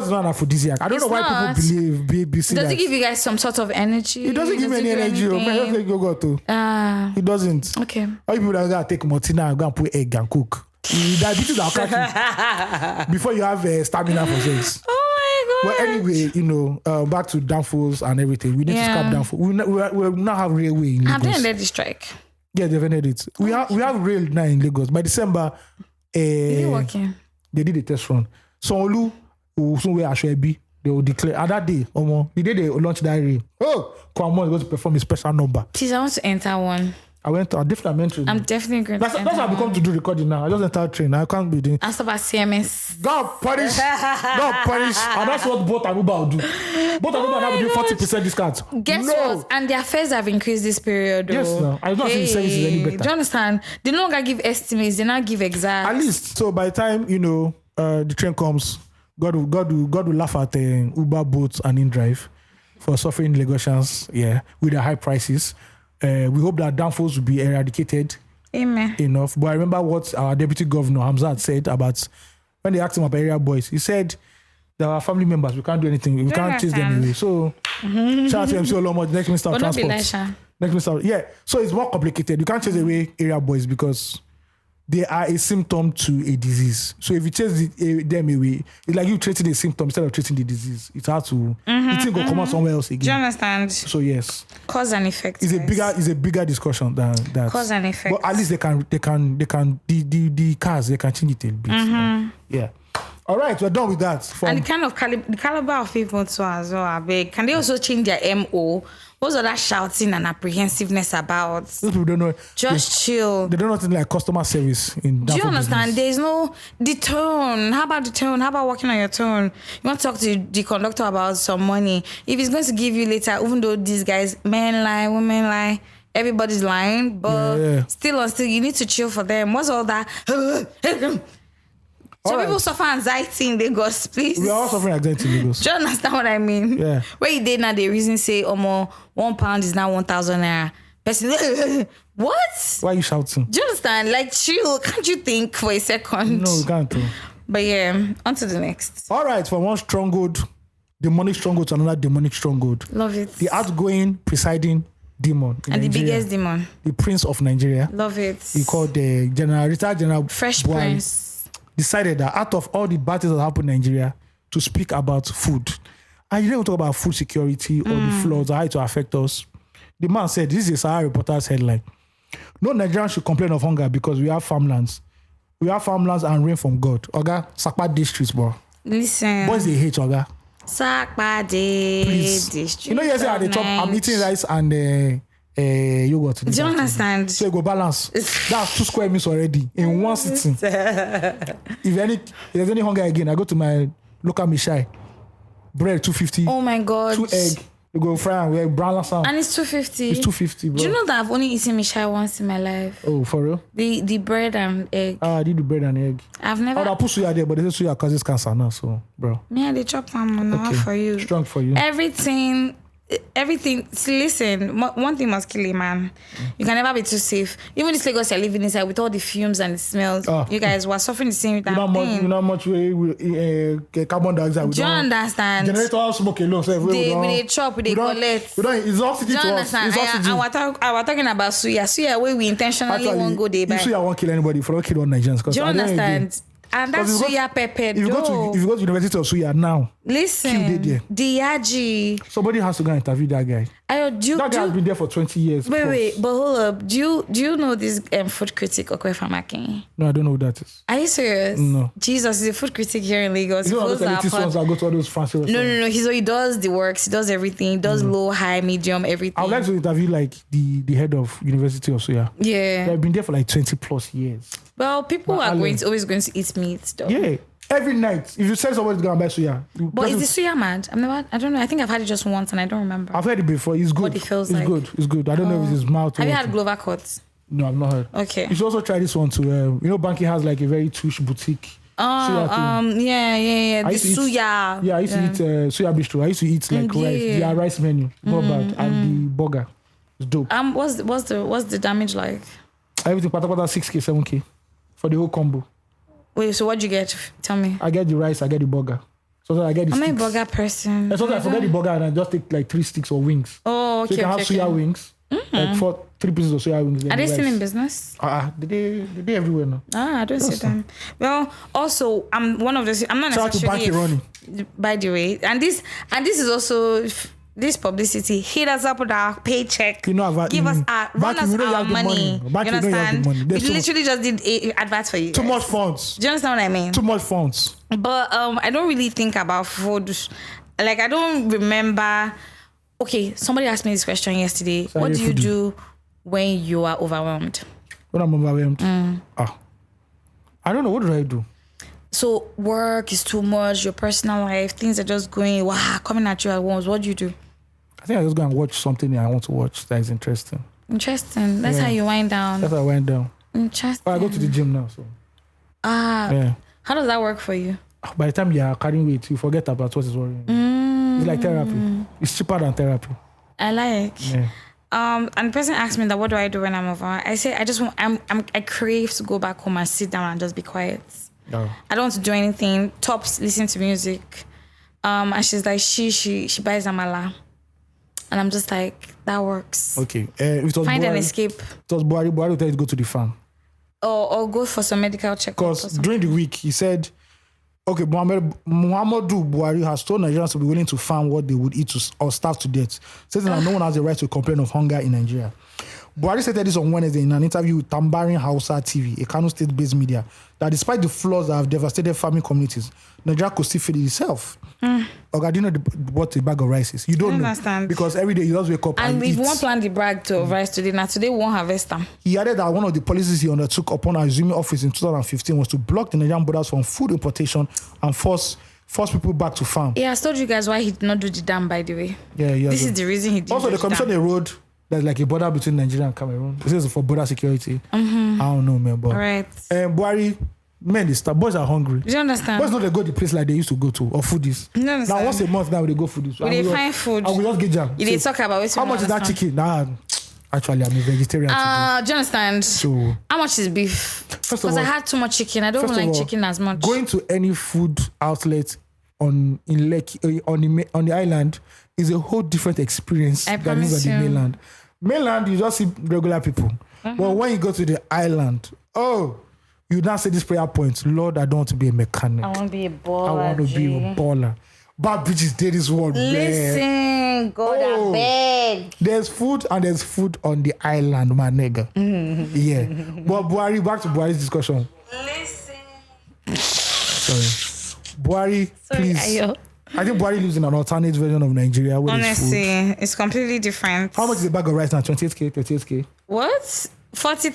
not an aphrodisiac. I don't know why people believe Does it give you guys some sort of energy? It doesn't give me any energy. I don't take yogurt too. It doesn't. Okay. All people that gotta take Martina and go and put egg and cook. Diabetes will catch you before you have stamina for sex. Oh my God. Well, anyway, back to downfalls and everything. We need to scrap downfall. We now have railway in Lagos. Have they ended the strike? Yeah, they've ended it. We have rail now in Lagos. By December, is it working? They did a test run. So Olu, who soon wear Ashwebi, they will declare. And that day, the day they launched that rail, Kwame is going to perform a special number. Please, I want to enter one. I'm definitely going to. That's how I become to do recording now. I just enter train. I can't be doing. Ask about CMS. God punish. And that's what both and Uber will do. Both and Uber now will do 40% discount. Guess what? And their fares have increased this period. Yes, no. I don't think the service is any better. Do you understand? They no longer give estimates. They now give exact. At least. So by the time the train comes, God will laugh at Uber, Bolt, and InDrive for suffering Lagosians. Yeah, with the high prices. We hope that downfalls will be eradicated. Amen. Enough. But I remember what our deputy governor Hamzat said about when they asked him about area boys. He said there are family members. We can't do anything. We can't chase them away. So shout out to MC Olomo, next minister of transport. Next minister. Yeah. So it's more complicated. You can't chase away area boys because they are a symptom to a disease. So if you chase them away, it's like you treating a symptom instead of treating the disease. It's hard to it will come out somewhere else again. Do you understand? So yes, cause and effect. It's a bigger discussion than that. Cause and effect. But at least they can the cars they can change it a bit. Yeah. All right, we're done with that. And the kind of the caliber of people too as well. Can they also change their MO? What's all that shouting and apprehensiveness about? Those people don't know. Just chill. They don't know nothing like customer service in that. Do you understand? There's no the tone. How about the tone? How about working on your tone? You want to talk to the conductor about some money. If he's going to give you later, even though these guys, men lie, women lie, everybody's lying, but still you need to chill for them. What's all that? So people suffer anxiety in Lagos, please. We are all suffering anxiety in Lagos. Do you understand what I mean? Yeah. Where you did now, the reason say, £1 is now 1,000 naira. Person, what? Why are you shouting? Do you understand? Like, chill. Can't you think for a second? No, we can't. But yeah, on to the next. All right, from one stronghold, demonic stronghold to another demonic stronghold. Love it. The outgoing, presiding demon in and Nigeria, the biggest demon. The Prince of Nigeria. Love it. He called the retired General Fresh Buhari, Prince. Decided that out of all the battles that happened in Nigeria, to speak about food. And you didn't talk about food security or the floods or how it will affect us. The man said, this is a Sahara Reporter's headline. No Nigerian should complain of hunger because we have farmlands. We have farmlands and rain from God. Oga, Sakpa districts, bro. Listen. Boys, they hate Oga. Sakpa district. You know, yesterday at the top, I'm eating rice and yogurt. Do you understand? So you go balance. That's 2 square meals already in one sitting. If there's any hunger again, I go to my local Mishai. Bread 250. Oh my God. 2 egg. You go fry and we brown last time. And it's 250. It's 250, bro. Do you know that I've only eaten mishai once in my life? Oh, for real? The bread and egg. I did the bread and egg. I've never. I put suya there, but they say suya causes cancer now, so, bro. Yeah, they chop them now for you. Strong for you. Everything. See, listen, one thing must kill a man. You can never be too safe. Even this Lagos you're living inside with all the fumes and the smells, you guys were suffering the same thing. You know how much carbon dioxide we do you understand? Generator smoke alone. So we chop, we collect. It's oxygen to us. It's oxygen. I was talking about suya. Suya where we intentionally won't go there. If suya won't kill anybody, for not kill all Nigerians. Do you understand? And that's suya pepper. If you go to University of Suya now, listen, the Yaji. Somebody has to go and interview that guy. That guy has been there for 20 years. Wait, but hold up. Do you know this food critic Okwefamaki? No, I don't know who that is. Are you serious? No. Jesus is a food critic here in Lagos. You know those ones that go to all those fancy restaurants? No. He does the works. He does everything. He does low, high, medium, everything. I would like to interview like the head of University of Suya. Yeah. They've been there for like 20 plus years. Well, people are always going to eat meat though. Yeah. Every night, if you send somebody to go and buy suya. But is the suya mad? I don't know. I think I've had it just once and I don't remember. I've heard it before. It's good. What it feels it's like. Good. It's good. I don't know if it's mouth. Have you had Glover cuts? No, I've not heard. Okay. You should also try this one too. Banky has like a very tush boutique. Yeah. The suya. I used to eat suya bistro. I used to eat like rice. Their rice menu, not bad, and the burger, it's dope. What's the damage like? Everything, pata 6K, 7K for the whole combo. Wait, so what'd you get? Tell me. I get the rice, I get the burger. So I get the I'm sticks. a burger person. And sometimes I forget the burger and I just take like 3 sticks or wings. Oh, okay. So you can have suya wings, like 3 pieces of suya wings. Are they still in business? They everywhere now. I don't see them. Well, also, I'm one of those. I'm not necessarily. By the way, and this is also. This publicity hit us up with our paycheck. Give us run us our money. You understand? We literally just did adverts for you. Too much funds. Do you understand what I mean? Too much funds. But I don't really think about food. Like I don't remember. Okay, somebody asked me this question yesterday. What do you do when you are overwhelmed? When I'm overwhelmed? I don't know. What do I do? So work is too much, your personal life, things are just going, coming at you at once. What do you do? I think I just go and watch something that I want to watch that is interesting. Interesting. That's how you wind down. That's how I wind down. Interesting. I go to the gym now, so. How does that work for you? By the time you are carrying weight, you forget about what is worrying you. It's like therapy. It's cheaper than therapy. I like. Yeah. And the person asked me that, what do I do when I'm over? I say, I crave to go back home and sit down and just be quiet. Oh. I don't want to do anything. Tops, listen to music. And she's like, she buys amala. And I'm just like, that works. Okay. Find an escape. It was Buhari will tell you to go to the farm. Or go for some medical checkup. Because during the week, he said, okay, Muhammadu Buhari has told Nigerians to be willing to farm what they would eat or starve to death, saying that no one has the right to complain of hunger in Nigeria. Buhari said this on Wednesday in an interview with Tambarin Hausa TV, a Kano state-based media, that despite the floods that have devastated farming communities, Nigeria could still feed itself. Okay, do you know what a bag of rice is? You don't know. Understand. Because every day you just wake up and if you won't plant the bag of rice today, now today we won't harvest them. He added that one of the policies he undertook upon assuming office in 2015 was to block the Nigerian borders from food importation and force people back to farm. Yeah, I told you guys why he did not do the dam, by the way. Yeah. This is the reason he did. Also, the commission a road. There's like a border between Nigeria and Cameroon. This is for border security. I don't know, man. But right. Buhari, men, boys are hungry. Do you understand? Boys not they go the place like they used to go to or foodies. Now once a month now they go foodies. They find food. And we just get jam. They talk about it. How much is that chicken? Nah, actually I'm a vegetarian. Do you understand? So how much is beef? Because I had too much chicken. I don't like chicken as much. Going to any food outlet on the island is a whole different experience than is on the mainland. Mainland, you just see regular people. But when you go to the island, you now say this prayer point, Lord, I don't want to be a mechanic. I want to be a baller. I want to be a baller. Bad bitches did this one. Listen, God, I beg. There's food and there's food on the island, my nigga. Yeah. But Buhari, back to Buhari's discussion. Listen. Sorry. Buhari, please. Ayo. I think Buhari lives in an alternate version of Nigeria. Honestly, it's completely different. How much is a bag of rice now? 28K, 38K? What? 40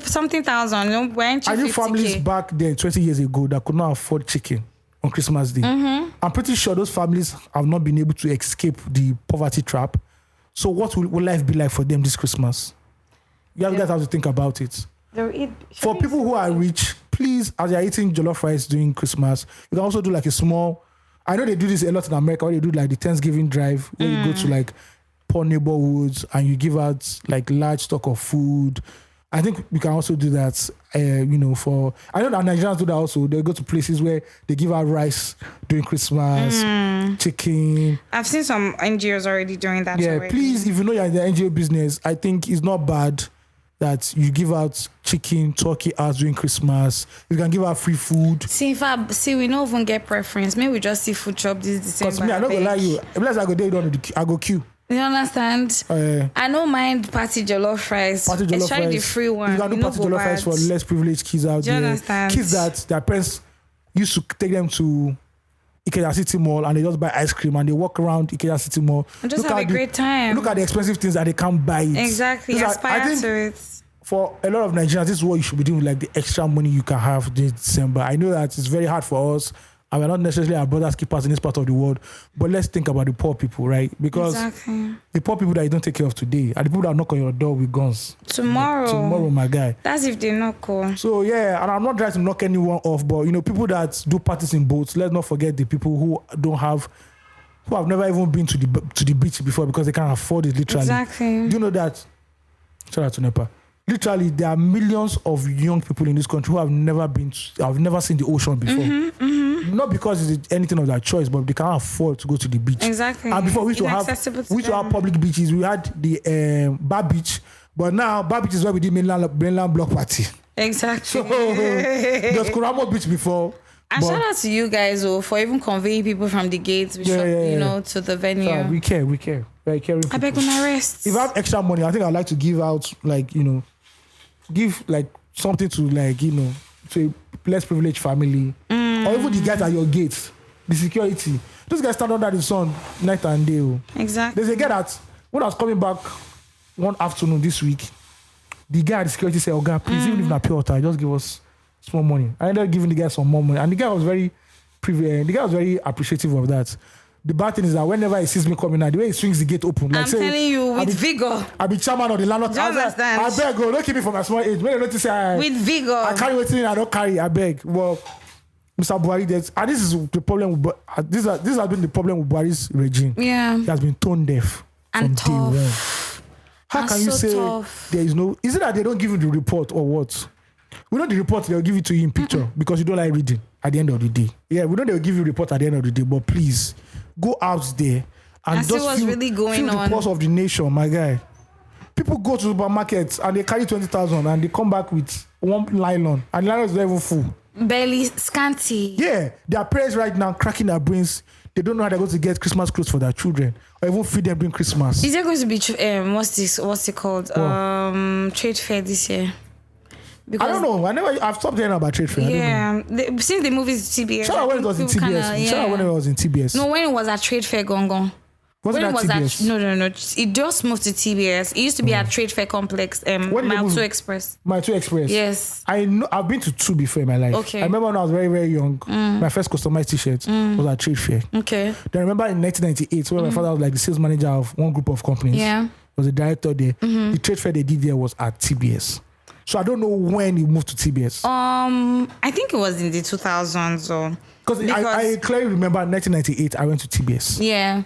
something thousand. No, I knew families back then, 20 years ago, that could not afford chicken on Christmas Day. I'm pretty sure those families have not been able to escape the poverty trap. So what will life be like for them this Christmas? You guys have to think about it. For people who are rich, please, as you're eating jollof rice during Christmas, you can also do like a small, I know they do this a lot in America, where they do like the Thanksgiving drive, where you go to like poor neighborhoods and you give out like large stock of food. I think we can also do that, I know that Nigerians do that also. They go to places where they give out rice during Christmas, chicken. I've seen some NGOs already doing that. Yeah, please, if you know you're in the NGO business, I think it's not bad that you give out chicken, turkey out during Christmas. You can give out free food. See, we don't even get preference. Maybe we just see food shop this December. Because me, I'm not going to lie you. Unless I go there, I go queue. You understand? I don't mind party jollof rice. Especially the free one. You can do party jollof rice for less privileged kids out there. Understand? Kids that their parents used to take them to Ikeja City Mall and they just buy ice cream and they walk around Ikeja City Mall. And just have a great time. Look at the expensive things that they can't buy it. Exactly. Aspire to it. For a lot of Nigerians, this is what you should be doing with like the extra money you can have this December. I know that it's very hard for us. And we're not necessarily our brothers keepers in this part of the world, but let's think about the poor people, right? Because the poor people that you don't take care of today are the people that knock on your door with guns. Tomorrow, my guy. That's if they knock call. So yeah, and I'm not trying to knock anyone off, but people that do parties in boats, let's not forget the people who have never even been to the beach before because they can't afford it, literally. Exactly. Do you know that? Shout out to Nepa. Literally, there are millions of young people in this country who have never seen the ocean before. Not because it's anything of their choice, but they can't afford to go to the beach. Exactly. And before we used to have public beaches. We had the Bar Beach, but now Bar Beach is where we did mainland block party. Exactly. So there's Kuramo Beach before. And shout out to you guys for even conveying people from the gates, to the venue. So we care. Very caring. I beg on my rest. If I have extra money, I think I'd like to give out give like something to to a less privileged family. Or even the guys at your gates, the security. Those guys stand under the sun night and day. Exactly. There's a guy that, when I was coming back one afternoon this week, the guy at the security said, "Oh God, please, even if not pure water, just give us small money." I ended up giving the guy some more money. And the guy was very appreciative of that. The bad thing is that whenever he sees me coming out, the way he swings the gate open, like I'm telling you, with vigor. I'll be chairman of the landlord. I beg, don't keep me from my small age. When you notice, with vigor. I carry waiting, I don't carry. I beg. Well, Mr. Buhari, and this is the problem. This has been the problem with Buhari's regime. Yeah, he has been tone deaf and from day one. How can you say tough. There is no? Is it that they don't give you the report or what? We know the report, they'll give it to you in picture because you don't like reading at the end of the day. Yeah, we know they'll give you a report at the end of the day, but please go out there and just feel the pulse of the nation, my guy. People go to supermarkets and they carry 20,000 and they come back with one nylon and the nylon is not even full. Barely scanty. Yeah, their parents right now cracking their brains. They don't know how they're going to get Christmas clothes for their children or even feed them during Christmas. Is there going to be what's it called? Trade fair this year? Because I don't know. I've stopped hearing about trade fair. Yeah, since the movies TBS. Shout out when it was in TBS. Shout out when it was in TBS. No, when it was at trade fair, gone. Wasn't that TBS? No. It just moved to TBS. It used to be at Trade Fair Complex, Mile 2 Express. Mile 2 Express. Yes. I know. I've been to 2 before in my life. Okay. I remember when I was very, very young. My first customized T-shirt was at Trade Fair. Okay. Then I remember in 1998 when my father was like the sales manager of one group of companies. Yeah. Was the director there. The Trade Fair they did there was at TBS. So I don't know when he moved to TBS. I think it was in the 2000s because I clearly remember 1998 I went to TBS. Yeah.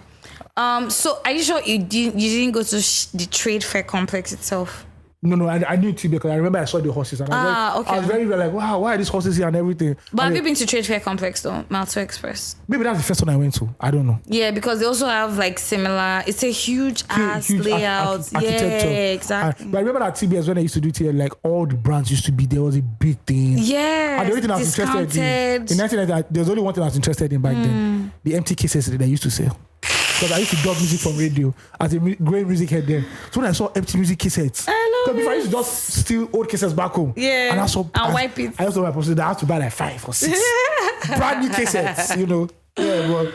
So are you sure you didn't go to the Trade Fair Complex itself? No, I knew TBS because I remember I saw the horses and I was very like, wow, why are these horses here and everything. But have you been to Trade Fair Complex though? Mile 2 Express? Maybe that's the first one I went to. I don't know. Yeah, because they also have like similar, it's a huge layout. Architecture. Yeah, exactly. But I remember at TBS when I used to do it, like all the brands used to be, there was a big thing. Yeah. And the only thing I was interested in 1990, there was only one thing I was interested in back then. The empty cases that they used to sell. Because I used to dub music from radio as a great music head then. So when I saw empty music cassettes, because before I used to just steal old cassettes back home. Yeah. And wipe it. I also I have to buy like 5 or 6 brand new cassettes, Yeah, but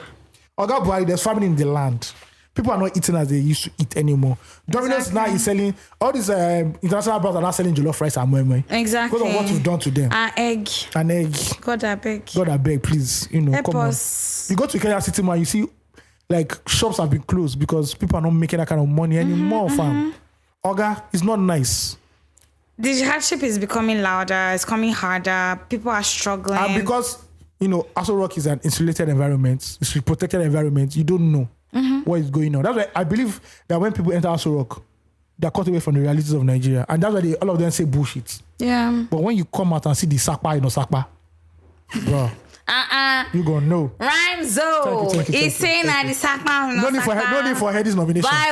Oga Buhari, there's famine in the land. People are not eating as they used to eat anymore. Domino's now is selling, all these international brands are now selling jollof rice and moi. Exactly. Because of what you've done to them. An egg. God, I beg. God, I beg, please. Help come us. On. You go to Kenya City, man, you see, like, shops have been closed because people are not making that kind of money anymore, fam. Oga, it's not nice. The hardship is becoming louder. It's coming harder. People are struggling. And because, Aso Rock is an insulated environment. It's a protected environment. You don't know what is going on. That's why I believe that when people enter Aso Rock, they're cut away from the realities of Nigeria. And that's why all of them say bullshit. Yeah. But when you come out and see the Sakpa, Sakpa, bro, you gonna know. Rhymezo. He's saying that the Sakpa. No need for Headies nomination. Why?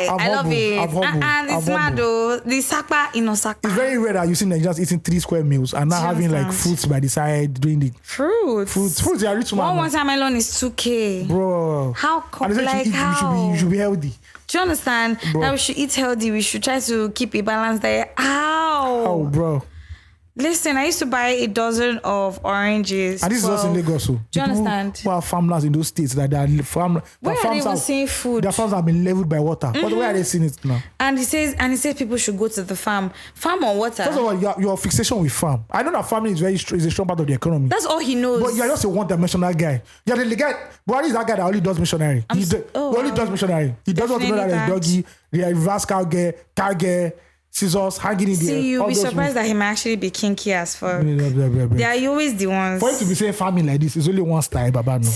I love it. And it's mad though. The Sakpa in Osaka. It's very rare that you see Nigerians eating 3 square meals and not having like fruits by the side, doing the fruits. They are rich man. One watermelon is 2K. Bro. How you should be healthy. Do you understand? Bro. That we should eat healthy. We should try to keep a balanced diet. How, bro? Listen, I used to buy a dozen of oranges. And this is also in Lagos. Do you understand? Who are farmlands in those states that they are where are they even seeing food? Their farms have been leveled by water. But where are they seeing it now? And he says people should go to the farm. Farm on water. First of all, your fixation with farm. I know that farming is a strong part of the economy. That's all he knows. But you're just a one-dimensional guy. You're the guy. Buhari is that guy that only does missionary. He only does missionary. He doesn't want to know that there's doggy, the reverse cow gear, scissors hanging in the air. You'll be surprised that he might actually be kinky as fuck. They are always the ones. For him to be saying farming like this, it's only one style, Baba. No.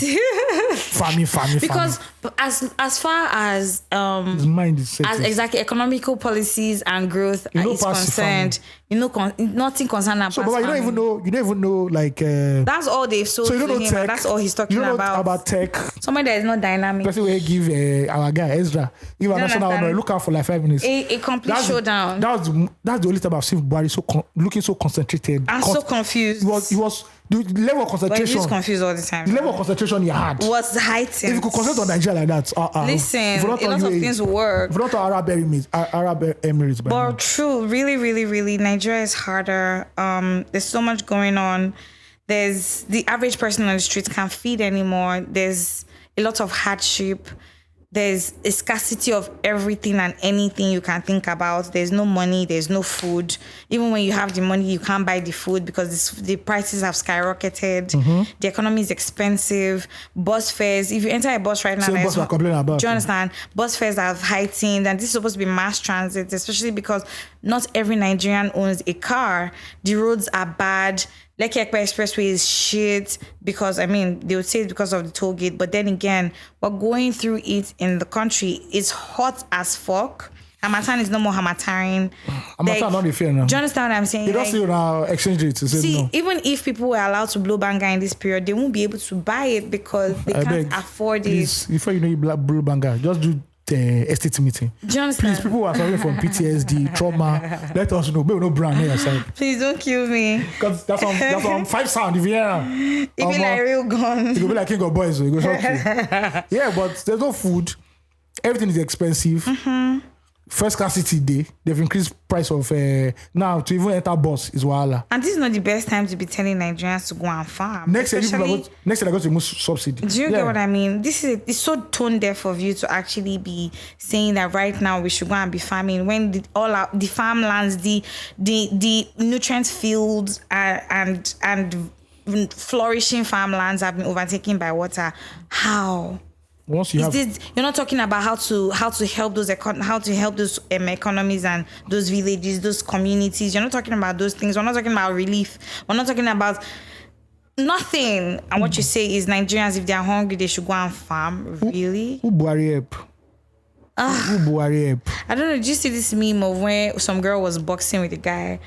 farming. Because as far as his mind is set. As exactly economical policies and growth is concerned, nothing concerned about. So, Baba, you don't even know like. That's all they've sold to him. Tech. That's all he's talking about tech. Somebody that is not dynamic. Person will give our guy Ezra. Give a national honor. Look out for like 5 minutes. A complete showdown. That's the only time I've seen Buhari looking so concentrated. I'm so confused. He was the level of concentration. He's confused all the time. The level of concentration he had was heightened. If you could concentrate on Nigeria like that, listen, a lot of things will work. If not Arab Emirates, but true, really, really, really, Nigeria is harder. There's so much going on. There's the average person on the street can't feed anymore. There's a lot of hardship. There's a scarcity of everything and anything you can think about. There's no money. There's no food. Even when you have the money, you can't buy the food because the prices have skyrocketed. The economy is expensive. Bus fares. If you enter a bus right now, bus we're complaining about. Do you understand? Bus fares have heightened, and this is supposed to be mass transit, especially because not every Nigerian owns a car. The roads are bad. Lekki Ekpe Expressway is shit because, they would say it's because of the toll gate. But then again, we're going through it in the country. It's hot as fuck. Hamatan is no more Hamatan. Hamatan not the fear now. Do you understand what I'm saying? You don't see our exchange rate. Even if people were allowed to blow banger in this period, they won't be able to buy it because they can't afford it. Before you know you blow banger, just do estate meeting. Do you understand? Please, people who are suffering from PTSD, trauma, let us know. Maybe no brand here side. Please don't kill me. Because that's on 5 sound. If you hear it be like real gun. It will be like King of Boys. So it go shock you. Yeah, but there's no food. Everything is expensive. First scarcity day, they've increased price of now to even enter bus is wahala. And this is not the best time to be telling Nigerians to go and farm. Next year, they go to remove subsidy. Do you get what I mean? It's so tone deaf of you to actually be saying that right now we should go and be farming when the farmlands, the nutrient fields and flourishing farmlands have been overtaken by water. How? Once you you're not talking about how to help those economies and those villages, those communities. You're not talking about those things. We're not talking about relief. We're not talking about nothing. And what you say is Nigerians, if they're hungry, they should go and farm. Really? Who Buhari help? Who Buhari help? I don't know. Did you see this meme of where some girl was boxing with a guy?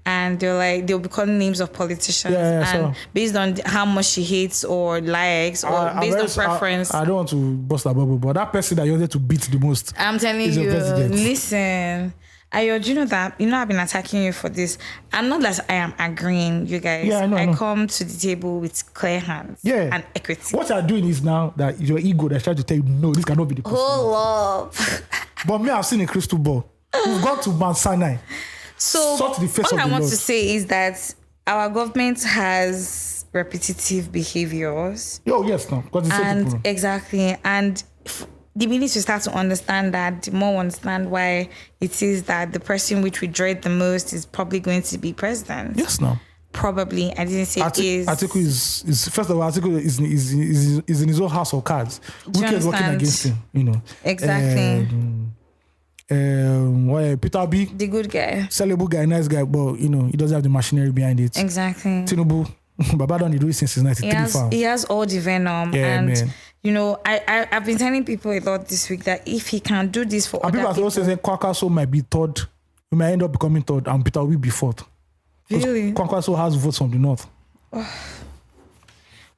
And they'll be calling names of politicians, and based on how much she hates or likes, or based on preference. I don't want to bust a bubble, but that person that you wanted to beat the most, I'm telling you, listen, Ayo, do you know that I've been attacking you for this, and not that I am agreeing, you guys. Yeah, I know. Come to the table with clear hands, and equity. What you're doing is now that your ego that's trying to tell you, no, this cannot be the person. Oh, love. But me, I've seen a crystal ball. We've gone to Mount Sinai. So all I want to say is that our government has repetitive behaviors. Oh yes, no, because it's exactly, and the minute you start to understand that, the more we understand why it is that the person which we dread the most is probably going to be president. Yes, no. Probably. I didn't say is. Atiku is first of all, Atiku is in his own house of cards. Who cares working against him? You know. Exactly. Peter B, the good guy, sellable guy, nice guy, but you know he doesn't have the machinery behind it. Exactly. Tinubu, Baba don't do it since 93. He has all the venom, and man. You know, I've been telling people a lot this week that if he can do this for and other people also saying Kwakwaso might be third, we might end up becoming third, and Peter will be fourth. Really? Kwakwaso has votes from the north.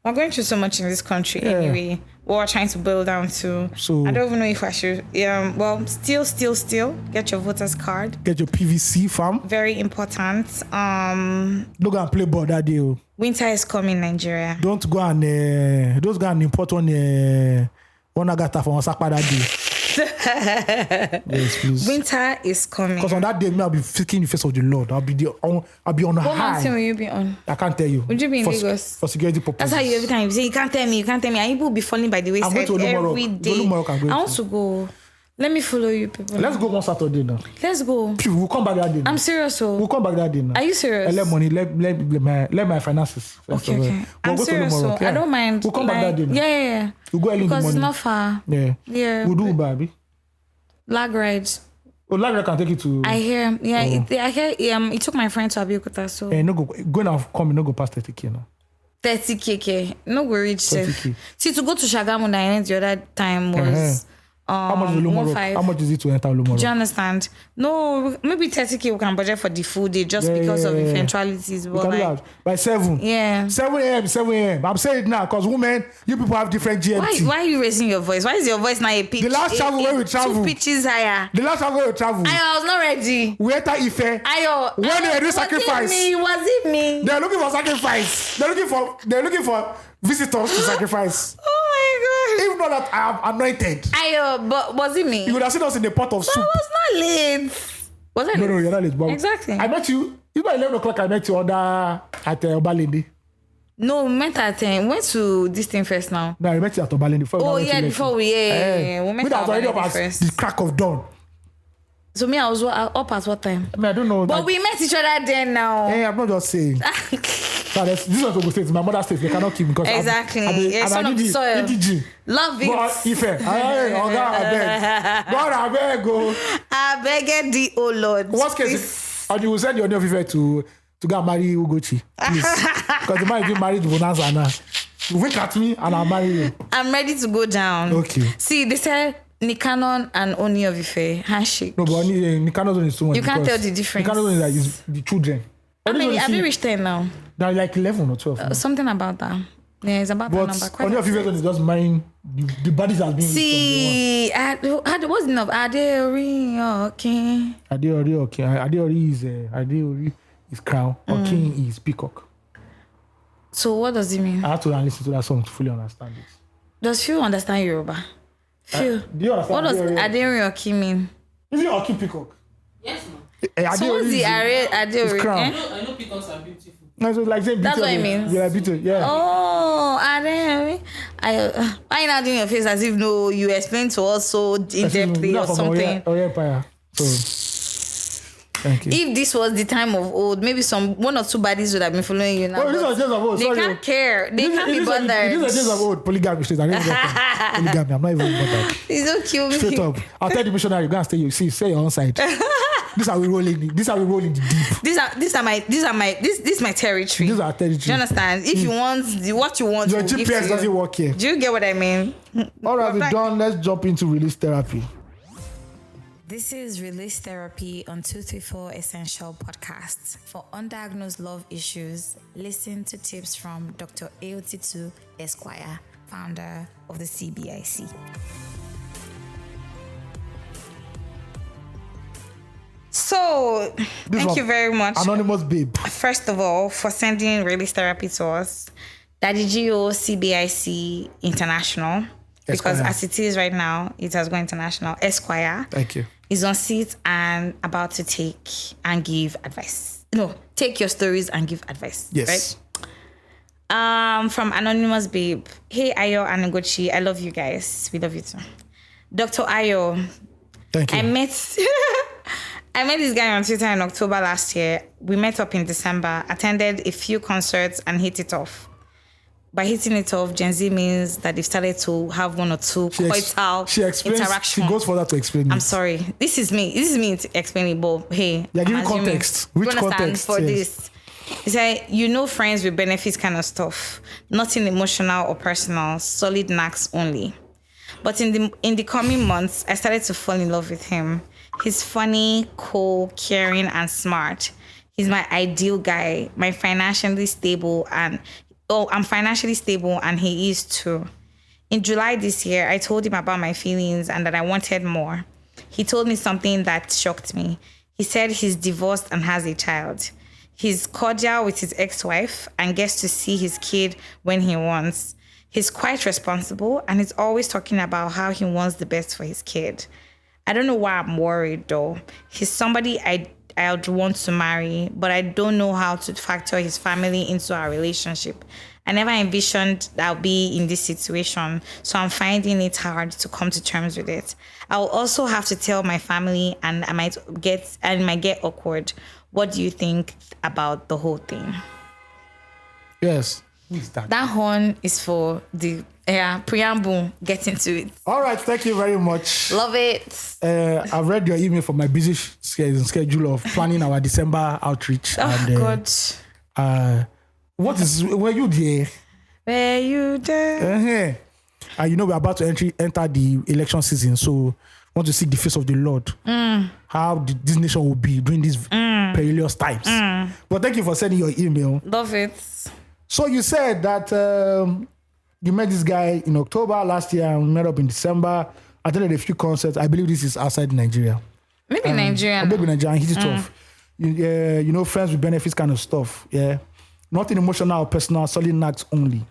We're going through so much in this country anyway. What we're trying to build down to. So I don't even know if I should. Well, still, get your voters card. Get your PVC, fam. Very important. Don't go and play ball that day. Winter is coming in Nigeria. Don't go and import one agata from Osaka that day. Yes, please. Winter is coming. Because on that day, I'll be seeking the face of the Lord. I'll be on what high. What mountain will you be on? I can't tell you. Would you be in Lagos? For security purposes. That's how you every time you say you can't tell me. And you will be falling by the wayside every day. I want to go. Let me follow you, people. Let's go one Saturday now. Let's go. We'll come back that day. I'm serious, so. We'll come back that day now. Are you serious? Let money, let my finances. Okay. I'm serious, so. I don't mind. We'll come back that day now. Yeah. We'll go early in the morning. Because it's not far. Yeah. We'll do baby. Lag rides. Oh, lag ride can take you to. I hear. Yeah, I hear. It took my friend to Abeokuta, so. No go now come. No go past 30K now. 30K. No go reach. See, to go to Shagamu the other time was. How much is Olumoro? How much is it to enter Olumoro? Do you understand? No, maybe 30K we can budget for the full day just because of eventualities. But like, by 7. Yeah. 7 a.m. I'm saying it now because women, you people have different GMT. Why are you raising your voice? Why is your voice not a pitch? The last travel where we travel. 2 pitches higher. The last travel where we travel. I was not ready. We enter Ife. When they do sacrifice. Was it me? They're looking for sacrifice. They're looking for visitors to sacrifice. Oh my God. Even though that I am anointed. But was it me? You would have seen us in a pot of soup. I was not late. Was I late? No, you're not late. But exactly. I met you. It's by 11 o'clock. I met you at Obalende. No, we met at 10. Went to this thing first now. No, I met you at Obalende. Before we met at Obalende first. The crack of dawn. So me, I was up at what time? I don't know. But we met each other then now. I'm not just saying. So this is what Ogun State. My mother's state. They cannot keep me because exactly. Son of the soil. Love it. But Ife, God, I beg thee, oh Lord. Worst case, and you will send your new Ife to go and marry Ugochi, please, because the man is married to Bonanza now. Wink at me and I'll marry you. I'm ready to go down. Okay. See, they said Nikanon and Oni of Ife handshake. No, but Nikanon is too much. You can't tell the difference. Nikanon is like the children. Have you reached 10 now? They're like 11 or 12. Something about that. Yeah, it's about that number. But Oni of Ife is just marrying the bodies has been. See, what's enough? Adeori, okay. Adeori is crown. Or king is peacock. So what does it mean? I have to listen to that song to fully understand it. Does Phil understand Yoruba? Phil, do you understand? What does Adeori Oki mean? Is it Oki peacock? Yes, ma'am. So what's the Adeori? I know peacocks are beautiful. No, so like saying that's what it means. Yeah, beautiful. Yeah. Oh, Adeori. Why are you not doing your face as if no? You explained to us so in depthly or something. Empire. So. Thank you. If this was the time of old, maybe one or two bodies would have been following you now. Oh, these are days of old. They can't care. They can't be bothered. These are days of old. Polygamy. Polygamy. I'm not even bothered. Please don't kill me. Straight up. I'll tell the missionary, go and stay your own side. This are we rolling the deep. This is my territory. These are territory. Do you understand? If you want what you want, your GPS doesn't work here. Do you get what I mean? All right, we're done. Let's jump into release therapy. This is Release Therapy on 234 Essential Podcasts. For undiagnosed love issues, listen to tips from Dr. Ayo, Esquire, founder of the CBIC. So, thank you very much, Anonymous Babe. First of all, for sending Release Therapy to us. Daddy Gio, CBIC International. Esquire. Because as it is right now, it has gone international. Esquire. Thank you. Is on seat and about to take and give advice. No, take your stories and give advice. Yes. Right? From Anonymous Babe. Hey, Ayo and Ngochi, I love you guys. We love you too. Dr. Ayo. Thank you. I met this guy on Twitter in October last year. We met up in December, attended a few concerts and hit it off. By hitting it off, Gen Z means that they've started to have one or two coital interaction. She goes further to explain. I'm sorry. This is me explaining, but hey. Yeah, give me context. Which context? For this. He said, friends with benefits kind of stuff. Nothing emotional or personal, solid knacks only. But in the coming months, I started to fall in love with him. He's funny, cool, caring, and smart. He's my ideal guy, I'm financially stable and he is too. In July this year, I told him about my feelings and that I wanted more. He told me something that shocked me. He said he's divorced and has a child. He's cordial with his ex-wife and gets to see his kid when he wants. He's quite responsible and he's always talking about how he wants the best for his kid. I don't know why I'm worried though. He's somebody I'd want to marry, but I don't know how to factor his family into our relationship. I never envisioned that I'll be in this situation, so I'm finding it hard to come to terms with it. I'll also have to tell my family and it might get awkward. What do you think about the whole thing? Yes. Who is that? That horn is for the preamble. Get into it. All right. Thank you very much. Love it. I've read your email for my busy schedule of planning our December outreach. God. Were you there? Were you there? And we're about to enter the election season, so want to seek the face of the Lord. How this nation will be during these perilous times. But thank you for sending your email. Love it. So you said that you met this guy in October last year and we met up in December. Attended a few concerts. I believe this is outside Nigeria. Maybe Nigeria. Maybe Nigeria. Hit it off. Friends with benefits kind of stuff. Yeah. Nothing emotional or personal, solid knacks only.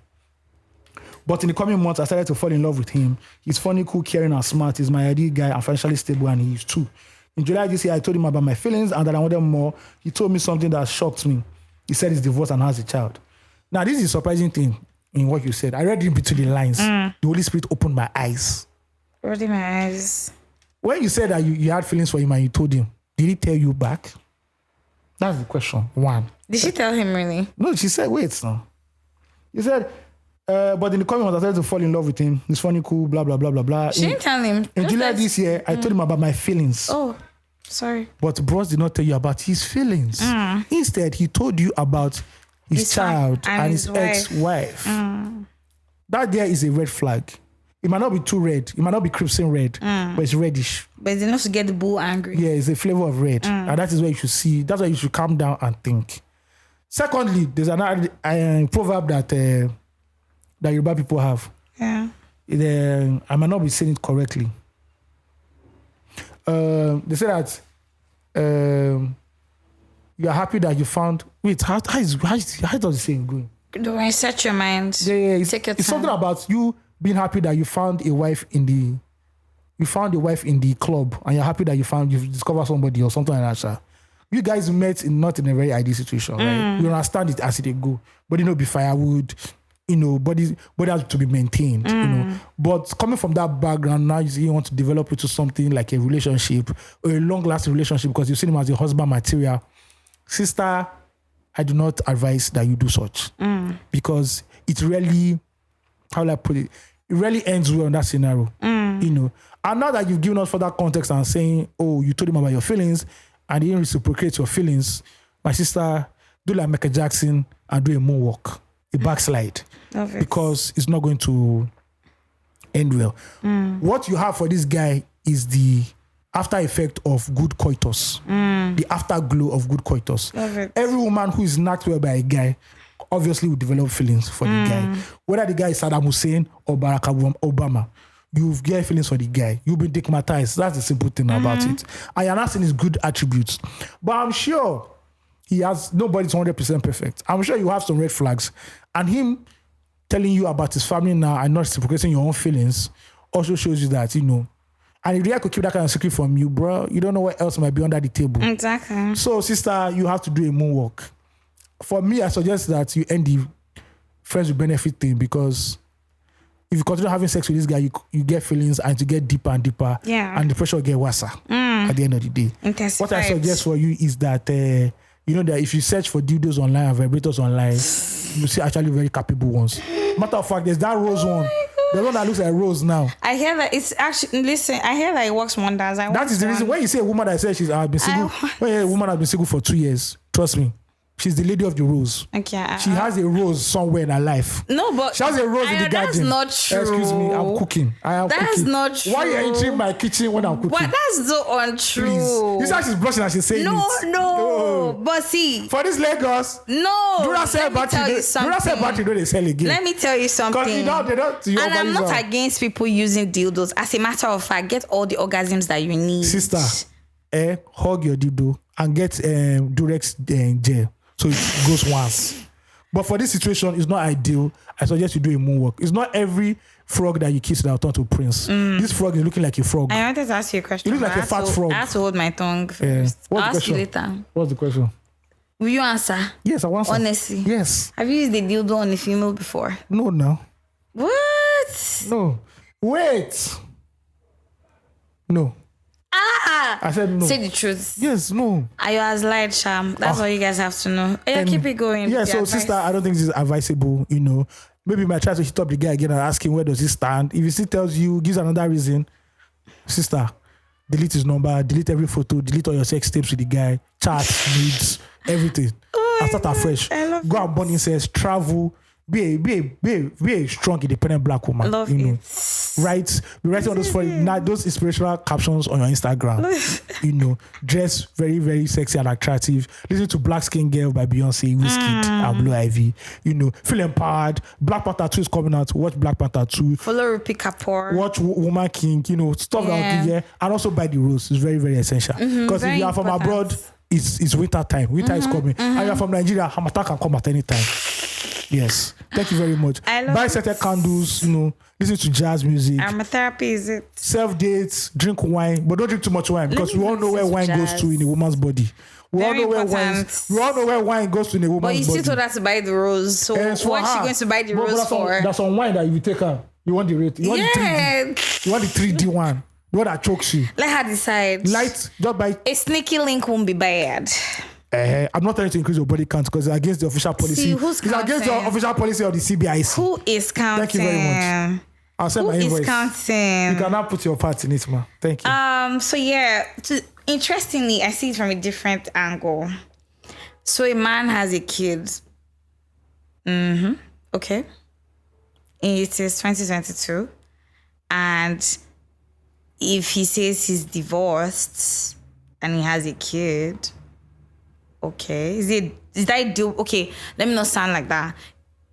But in the coming months, I started to fall in love with him. He's funny, cool, caring, and smart. He's my ideal guy and financially stable, and he is too. In July this year, I told him about my feelings and that I wanted more. He told me something that shocked me. He said he's divorced and has a child. Now, this is a surprising thing in what you said. I read in between the lines. The Holy Spirit opened my eyes. Opened my eyes. When you said that you had feelings for him and you told him, did he tell you back? That's the question. One. Did she tell him really? No, she said, wait, no. He said, but in the coming months, I started to fall in love with him. He's funny, cool, blah, blah, blah, blah, blah. She didn't tell him. In July this year, I told him about my feelings. Oh, sorry. But Bros did not tell you about his feelings. Instead, he told you about his child and his ex-wife. That there is a red flag. It might not be too red. It might not be crimson red, but it's reddish. But it's enough to get the bull angry. Yeah, it's a flavor of red. And that is where you should see. That's why you should calm down and think. Secondly, there's another proverb that Yoruba people have. Yeah. I might not be saying it correctly. They say that you are happy that you found. Wait, how does the saying go? Don't reset your mind. Yeah, Take your time. It's something about you being happy that you found a wife in the club, and you're happy that you've discovered somebody or something like that. Sir. You guys met not in a very ideal situation, right? You understand it as it go, but be firewood, body has to be maintained, But coming from that background, now you want to develop into something like a relationship or a long-lasting relationship because you see him as a husband material. Sister, I do not advise that you do such because it really, how will I put it? It really ends well in that scenario, And now that you've given us further context and saying, oh, you told him about your feelings and he didn't reciprocate your feelings, my sister, do like Michael Jackson and do a moonwalk, a backslide, because it's not going to end well. What you have for this guy is the after effect of good coitus, the afterglow of good coitus. Every woman who is knocked well by a guy obviously will develop feelings for the guy. Whether the guy is Saddam Hussein or Barack Obama, you get feelings for the guy. You've been stigmatized. That's the simple thing about it. And you're not seeing his good attributes. But I'm sure nobody's 100% perfect. I'm sure you have some red flags. And him telling you about his family now and not reciprocating your own feelings also shows you that, And if they could keep that kind of secret from you, bro, you don't know what else might be under the table. Exactly. So, sister, you have to do a moonwalk. For me, I suggest that you end the friends with benefit thing because if you continue having sex with this guy, you get feelings and you get deeper and deeper. Yeah. And the pressure will get worse at the end of the day. What I suggest for you is that, you know that if you search for dildos online and vibrators online, you see actually very capable ones. Matter of fact, there's that rose one. The one that looks like rose now. I hear that it's actually, listen, I hear that it works wonders. That is the reason. When you say a woman that says she's been single, when a woman has been single for 2 years, trust me, she's the lady of the rose. Okay. She has a rose somewhere in her life. No, but she has a rose in the garden. That's not true. Excuse me, I'm cooking. That's not true. Why are you entering my kitchen when I'm cooking? But that's so untrue. Please. You see how she's blushing and she's saying no, it. No. But see. For this Lagos. No. Duracell battery, don't they sell again? Let me tell you something. Because they don't. And I'm not against people using dildos. As a matter of fact, get all the orgasms that you need. Sister, hug your dildo and get Durex gel. So it goes once. But for this situation, it's not ideal. I suggest you do a moonwalk. It's not every frog that you kiss that will turn to prince. This frog is looking like a frog. I wanted to ask you a question. You look like a fat frog. I have to hold my tongue first. What's I'll the ask you question? later. What's the question? Will you answer? Yes, I answer. Honestly. Yes. Have you used a dildo on a female before? No. What? No. Wait. No. I said no. Say the truth. Yes, no. Ayo has lied, Sham. That's all you guys have to know. Yeah, keep it going. Yeah, so sister, I don't think this is advisable, you know. Maybe you might try to hit up the guy again and ask him where does he stand. If he still tells you, gives another reason, sister, delete his number, delete every photo, delete all your sex tapes with the guy, chats, nudes, everything. And start afresh. Go and burn incense, travel, be a strong, independent black woman. Love you know. it. Right? Be writing all those inspirational captions on your Instagram. You know, dress very, very sexy and attractive. Listen to Black Skin Girl by Beyonce, Wizkid, and Blue Ivy. You know, feel empowered. Black Panther 2 is coming out. Watch Black Panther 2. Follow Rupi Kapoor. Watch Woman King. You know, stuff that will give you. And also buy the rose. It's very, very essential. Because if you are from abroad, it's winter time. Winter is coming. And you are from Nigeria, Hamatan can come at any time. Yes. Thank you very much. Buy scented candles, you know, listen to jazz music. Aromatherapy is it? Self-dates, drink wine, but don't drink too much wine because we all know where wine goes to in a woman's body. We all know where wine goes to in a woman's body. But you still told her to buy the rose. So what's she going to buy the rose for? There's some wine that if you take her, you want the rate. You want the 3D. You want the 3D one. The one that chokes you. Let her decide. Light, just buy. A sneaky link won't be bad. I'm not trying to increase your body count because it's against the official policy. See, who's it's against the official policy of the CBIC. Who is counting? Thank you very much. I'll send my invoice. Who is counting? You can now put your part in it, ma. Thank you. So yeah, interestingly, I see it from a different angle. So a man has a kid. Okay. It is 2022. And if he says he's divorced and he has a kid, okay. Is that a deal? Okay, let me not sound like that.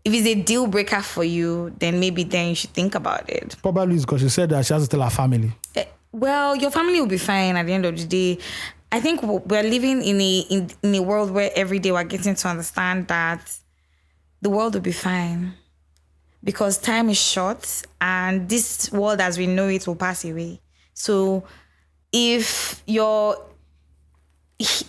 If it's a deal breaker for you, then maybe then you should think about it. Probably because she said that she has to tell her family. Well, your family will be fine at the end of the day. I think we're living in a world where every day we're getting to understand that the world will be fine. Because time is short and this world as we know it will pass away. So if you're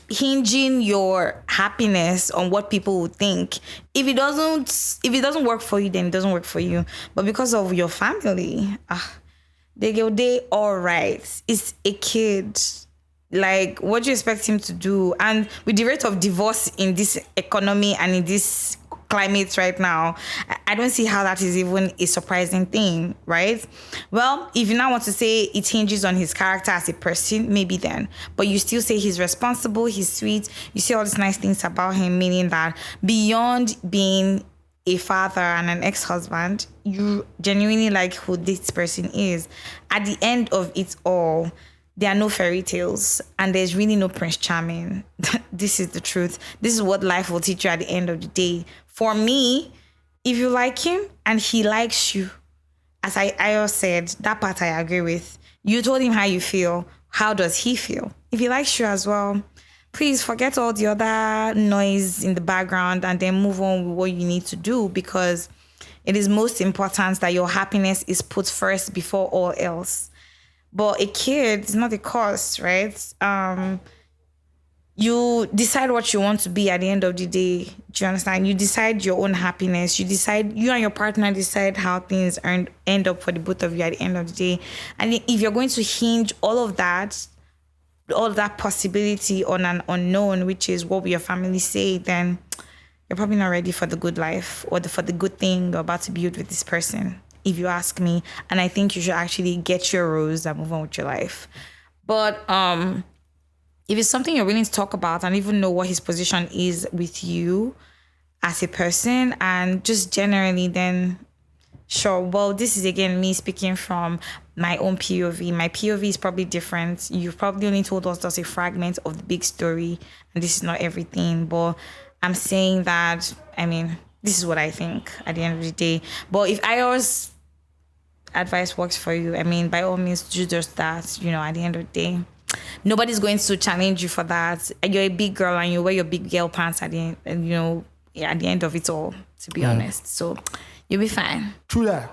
hinging your happiness on what people would think, if it doesn't work for you, then it doesn't work for you. But because of your family, they all right. It's a kid. Like, what do you expect him to do? And with the rate of divorce in this economy and in this climate right now, I don't see how that is even a surprising thing, right? Well, if you now want to say it hinges on his character as a person, maybe then. But you still say he's responsible, he's sweet. You see all these nice things about him, meaning that beyond being a father and an ex-husband, you genuinely like who this person is. At the end of it all, there are no fairy tales and there's really no Prince Charming. This is the truth. This is what life will teach you at the end of the day. For me, if you like him and he likes you, as I said, that part I agree with. You told him how you feel. How does he feel? If he likes you as well, please forget all the other noise in the background and then move on with what you need to do, because it is most important that your happiness is put first before all else. But a kid is not a cost, right? you decide what you want to be at the end of the day. Do you understand? You decide your own happiness. You and your partner decide how things end up for the both of you at the end of the day. And if you're going to hinge all of that possibility on an unknown, which is what will your family say, then you're probably not ready for the good life or for the good thing you're about to build with this person, if you ask me. And I think you should actually get your rose and move on with your life. But if it's something you're willing to talk about and even know what his position is with you as a person and just generally, then sure. Well, this is again me speaking from my own POV. My POV is probably different. You've probably only told us just a fragment of the big story, and this is not everything. But I'm saying that, this is what I think at the end of the day. But if Ayo's advice works for you, by all means, do just that. At the end of the day, nobody's going to challenge you for that. You're a big girl and you wear your big girl pants at the end, at the end of it all, to be honest. So you'll be fine. True that.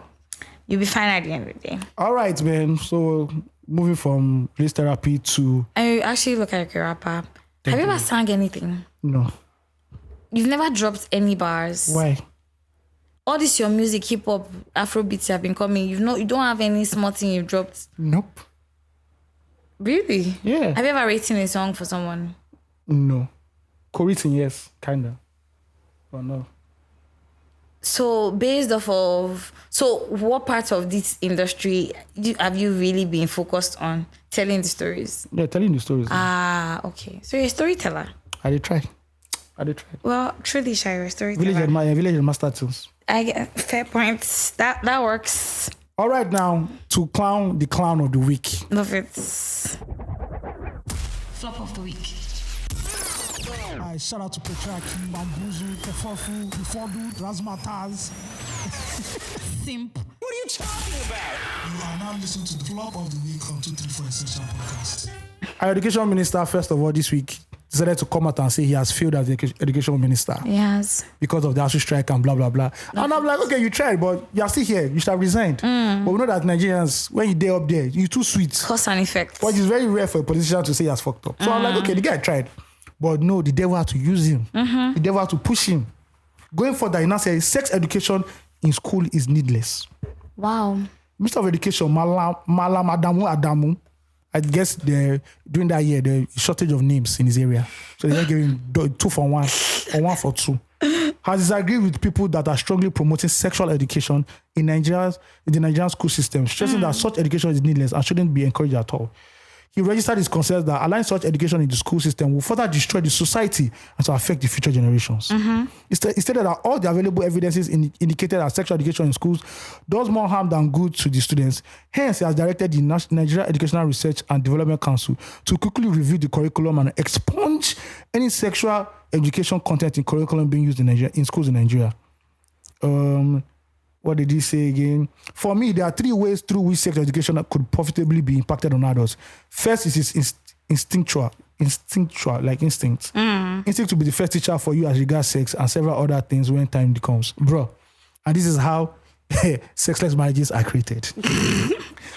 You'll be fine at the end of the day. All right, man. So moving from race therapy to... And you actually look like a rapper. Have you ever sang anything? No. You've never dropped any bars? Why? All this your music, hip hop, Afrobeats have been coming. You don't have any small thing you've dropped? Nope. Really? Yeah. Have you ever written a song for someone? No. Co-written, yes, kinda. But no. So based off of... So what part of this industry have you really been focused on? Telling the stories? Yeah, telling the stories. Okay. So you're a storyteller? I did try. Well, truly, Shy, you're a storyteller. Village and master tunes. I get fair points. That works. All right, now to clown the clown of the week. Love it. Flop of the week. Alright, shout out to Petraki, Bambuzu, Kefofu, Bifodu, Razmataz. Simp. What are you talking about? You are now listening to the flop of the week on 234 Essential Podcast. Our education minister, first of all, this week, decided to come out and say he has failed as the education minister. Yes. Because of the ASU strike and blah, blah, blah. And I'm like, okay, you tried, but you're still here. You should have resigned. But we know that Nigerians, when you day up there, you're too sweet. Cause and effect. But it's very rare for a politician to say he has fucked up. So I'm like, okay, the guy tried. But no, the devil had to use him. The devil had to push him. Going further, he now says sex education in school is needless. Wow. Minister of Education, Malam Adamu, I guess during that year, the shortage of names in his area. So they're giving 2 for 1 or 1 for 2. Has disagreed with people that are strongly promoting sexual education in the Nigerian school system, stressing that such education is needless and shouldn't be encouraged at all. He registered his concerns that allowing such education in the school system will further destroy the society and to affect the future generations. He stated that all the available evidences indicated that sexual education in schools does more harm than good to the students. Hence, he has directed the Nigeria Educational Research and Development Council to quickly review the curriculum and expunge any sexual education content in curriculum being used in schools in Nigeria. What did he say again? For me, there are 3 ways through which sex education could profitably be impacted on adults. First is instinctual, like instinct. Instinct to be the first teacher for you as regards sex and several other things when time comes. Bro, and this is how sexless marriages are created.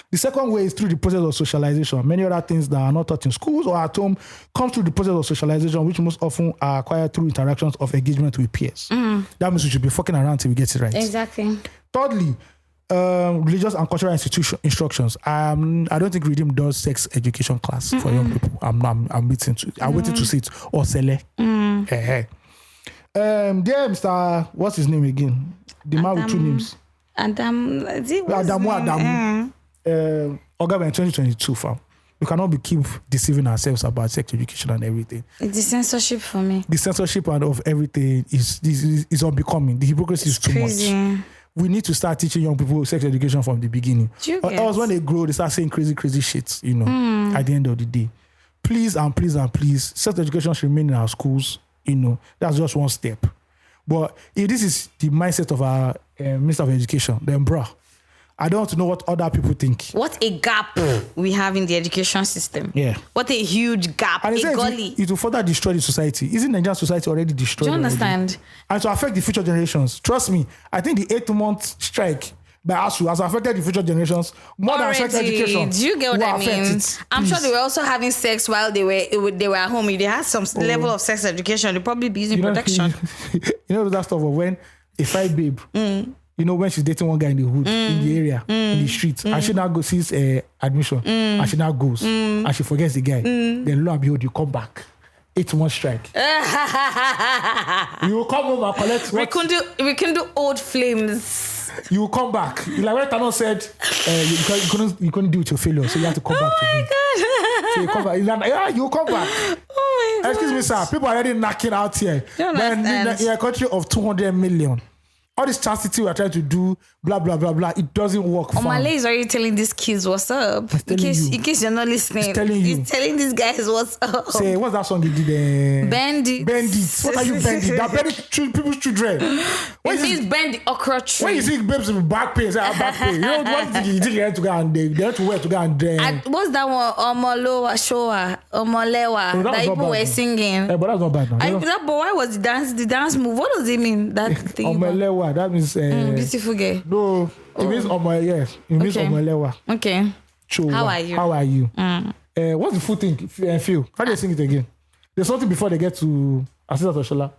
The second way is through the process of socialization. Many other things that are not taught in schools or at home come through the process of socialization, which most often are acquired through interactions of engagement with peers. That means we should be fucking around till we get it right. Exactly. Thirdly, religious and cultural instructions. I don't think Redeem does sex education class for young people. I'm waiting to see it. Or Sele. There, Mr. What's his name again? The man with 2 names. Adamu. Oga in 2022, fam. We cannot keep deceiving ourselves about sex education and everything. It's the censorship for me. The censorship and of everything is unbecoming. The hypocrisy is too crazy. Much. We need to start teaching young people sex education from the beginning. Or else when they grow, they start saying crazy shit, at the end of the day. Please and please and please, sex education should remain in our schools. That's just one step. But if this is the mindset of our Minister of Education, then bruh, I don't want to know what other people think. What a gap we have in the education system. Yeah. What a huge gap, and a gully. It will further destroy the society. Isn't Nigerian society already destroyed? Do you understand? Already? And to affect the future generations. Trust me, I think the 8-month strike by us has affected the future generations more than sex education. Do you get what I mean? I'm sure they were also having sex while they were at home. If they had some level of sex education, they'd probably be using protection. You know that stuff of when a fine babe, you know, when she's dating one guy in the hood, in the area, in the streets, and she now goes sees admission, and she now goes, and she forgets the guy. Then lo and behold, you come back. 8 months strike. You will come home and collect. We can do old flames. You will come back. Like when Thanos said, you couldn't deal with your failure, so you have to come back to me. God. So you come back. Yeah, you come back. Oh my God. Excuse me, sir. People are already knocking out here. When in a country of 200 million. All this chastity we are trying to do, blah, blah, blah, blah, it doesn't work. Omale is already telling these kids what's up. In case you're not listening. He's telling these guys what's up. Say, what's that song he did? Bend it. Bend it. What are you bending? That bending people's children. It means bend the okra tree. When you see babes with back pain, say, back pain. You know what you think you have to go and they have to wear to go and what's that one? Omolowa Showa. Omolewa. That people were singing. But that's not bad now. But why was the dance move? What does it mean? That thing. Omolewa. That means beautiful girl. No, it means yes. It means Omelewa. Okay. Chowa. How are you? What's the full thing? Feel. How do you sing it again? There's something before they get to Assistant Oshola.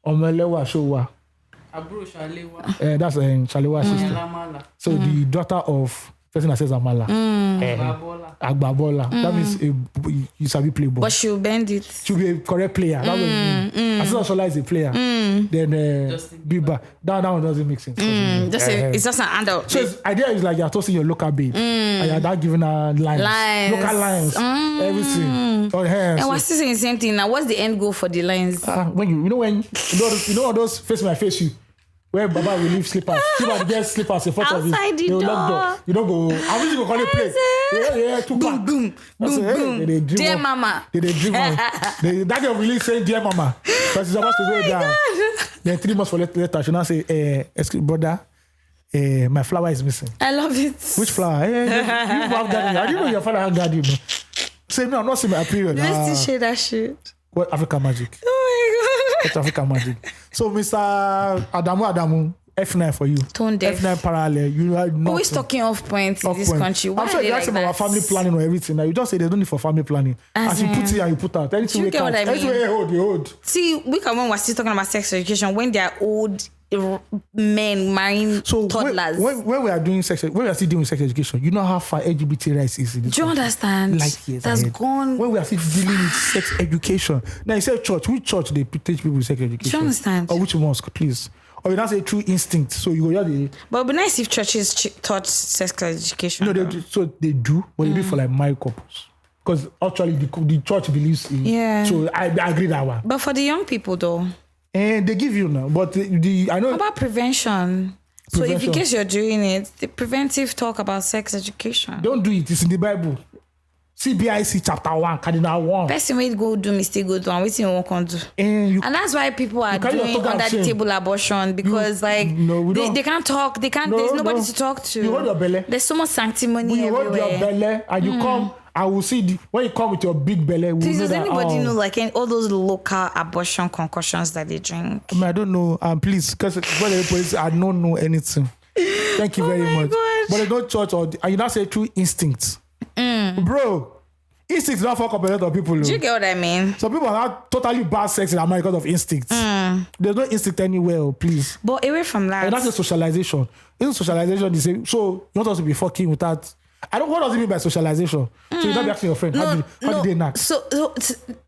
Omelewa Showa. Abro Shalewa. That's Shalewa sister. So the daughter of person that says Amala. Agbabola. That means you sabi play ball. But she'll bend it. She'll be a correct player. That's what it means. Assistant Oshola is a player. Then Biba. That one doesn't make sense. It's just an adult. So the idea is like you're tossing your local babe. And you're not giving her lines. Local lines. Everything. And we're still saying the same thing. Now, what's the end goal for the lines? When you know those face my face you. Where Baba will leave slippers. People get slippers in front of you. Outside the door. You don't go. How many you go call it play? Yeah, two boom, boom, boom, boom. Dear Mama. They dream on. That girl really saying Dear Mama. But she's about to go down. God. Then 3 months for later, she now say, excuse brother, my flower is missing. I love it. Which flower? You have garden. I didn't know your father had garden. Say no, I'm not seeing my period. Let's still share that shit. What African magic? Oh my God. What African magic? So Mr. Adamu, F9 for you. Tone deaf. F9 parallel. You are not always talking off points in this country. Why I'm sure you ask about family planning or everything. Now you just say there's no need for family planning. As you put it and you put out. Anything you get what I mean? Anything you hold. See, we can when we're still talking about sex education when they are old men marrying toddlers. When we are doing sex, when we are still doing sex education, you know how far LGBT rights is in this country. Do you understand? Like years That's ahead. gone. When we are still dealing with sex education. Now you say church. Which church they teach people sex education? Do you understand? Or which mosque, please? Or you not say true instinct. So you go the. But it'd be nice if churches taught sex education. No, they do, but they do for like married couples. Because actually the church believes in. Yeah. So I agree that one. But for the young people though. And they give you now, but I know. How about prevention? So if in case you're doing it, the preventive talk about sex education. Don't do it. It's in the Bible. CBIC chapter 1, cardinal 1. Person will go do mistake, go do and waiting you won't do. And that's why people are doing under the table abortion because they can't talk. They can't. There's nobody to talk to. You hold your belly. There's so much sanctimony everywhere. You hold your belly and you come. I will see when you come with your big belly. Please, does anybody know like all those local abortion concussions that they drink? I don't know. Please, because I don't know anything. Thank you very much. God. But they don't church and you not say true instinct. Bro, instinct don't fuck up a lot of people. Do you get what I mean? Some people are not totally bad sex in America because of instinct. There's no instinct anywhere, please. But away from that. And that's a socialization. Isn't socialization the same? So you want us to be fucking without. What does it mean by socialization? So you're not be asking your friend, how do they knock? So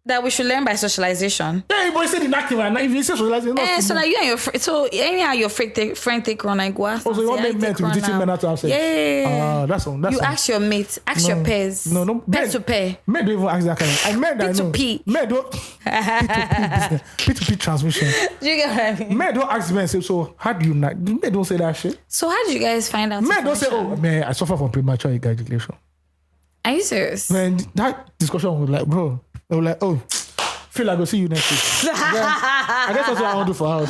that we should learn by socialization. Yeah, but you say the knocking right now. If you say socialization, so that you and your friend, so anyhow your friend take run and go ask. Oh, so you want men to be teaching men how to have sex? Yeah. That's on. You ask your mate, ask your peers. No. Pair to pair. Men don't even ask that kind of. And men that I know. P2P. Men don't. P2P transmission. Do you get what I mean? Men don't ask men, say, so how do you knock? Men don't say that shit. So how do you guys find out? Men don't say, oh, man, I suffer from premature ejaculation. Are you serious? Man, that discussion was like, bro, they were like, oh, feel like I'll see you next week. I guess that's what I want to do for house.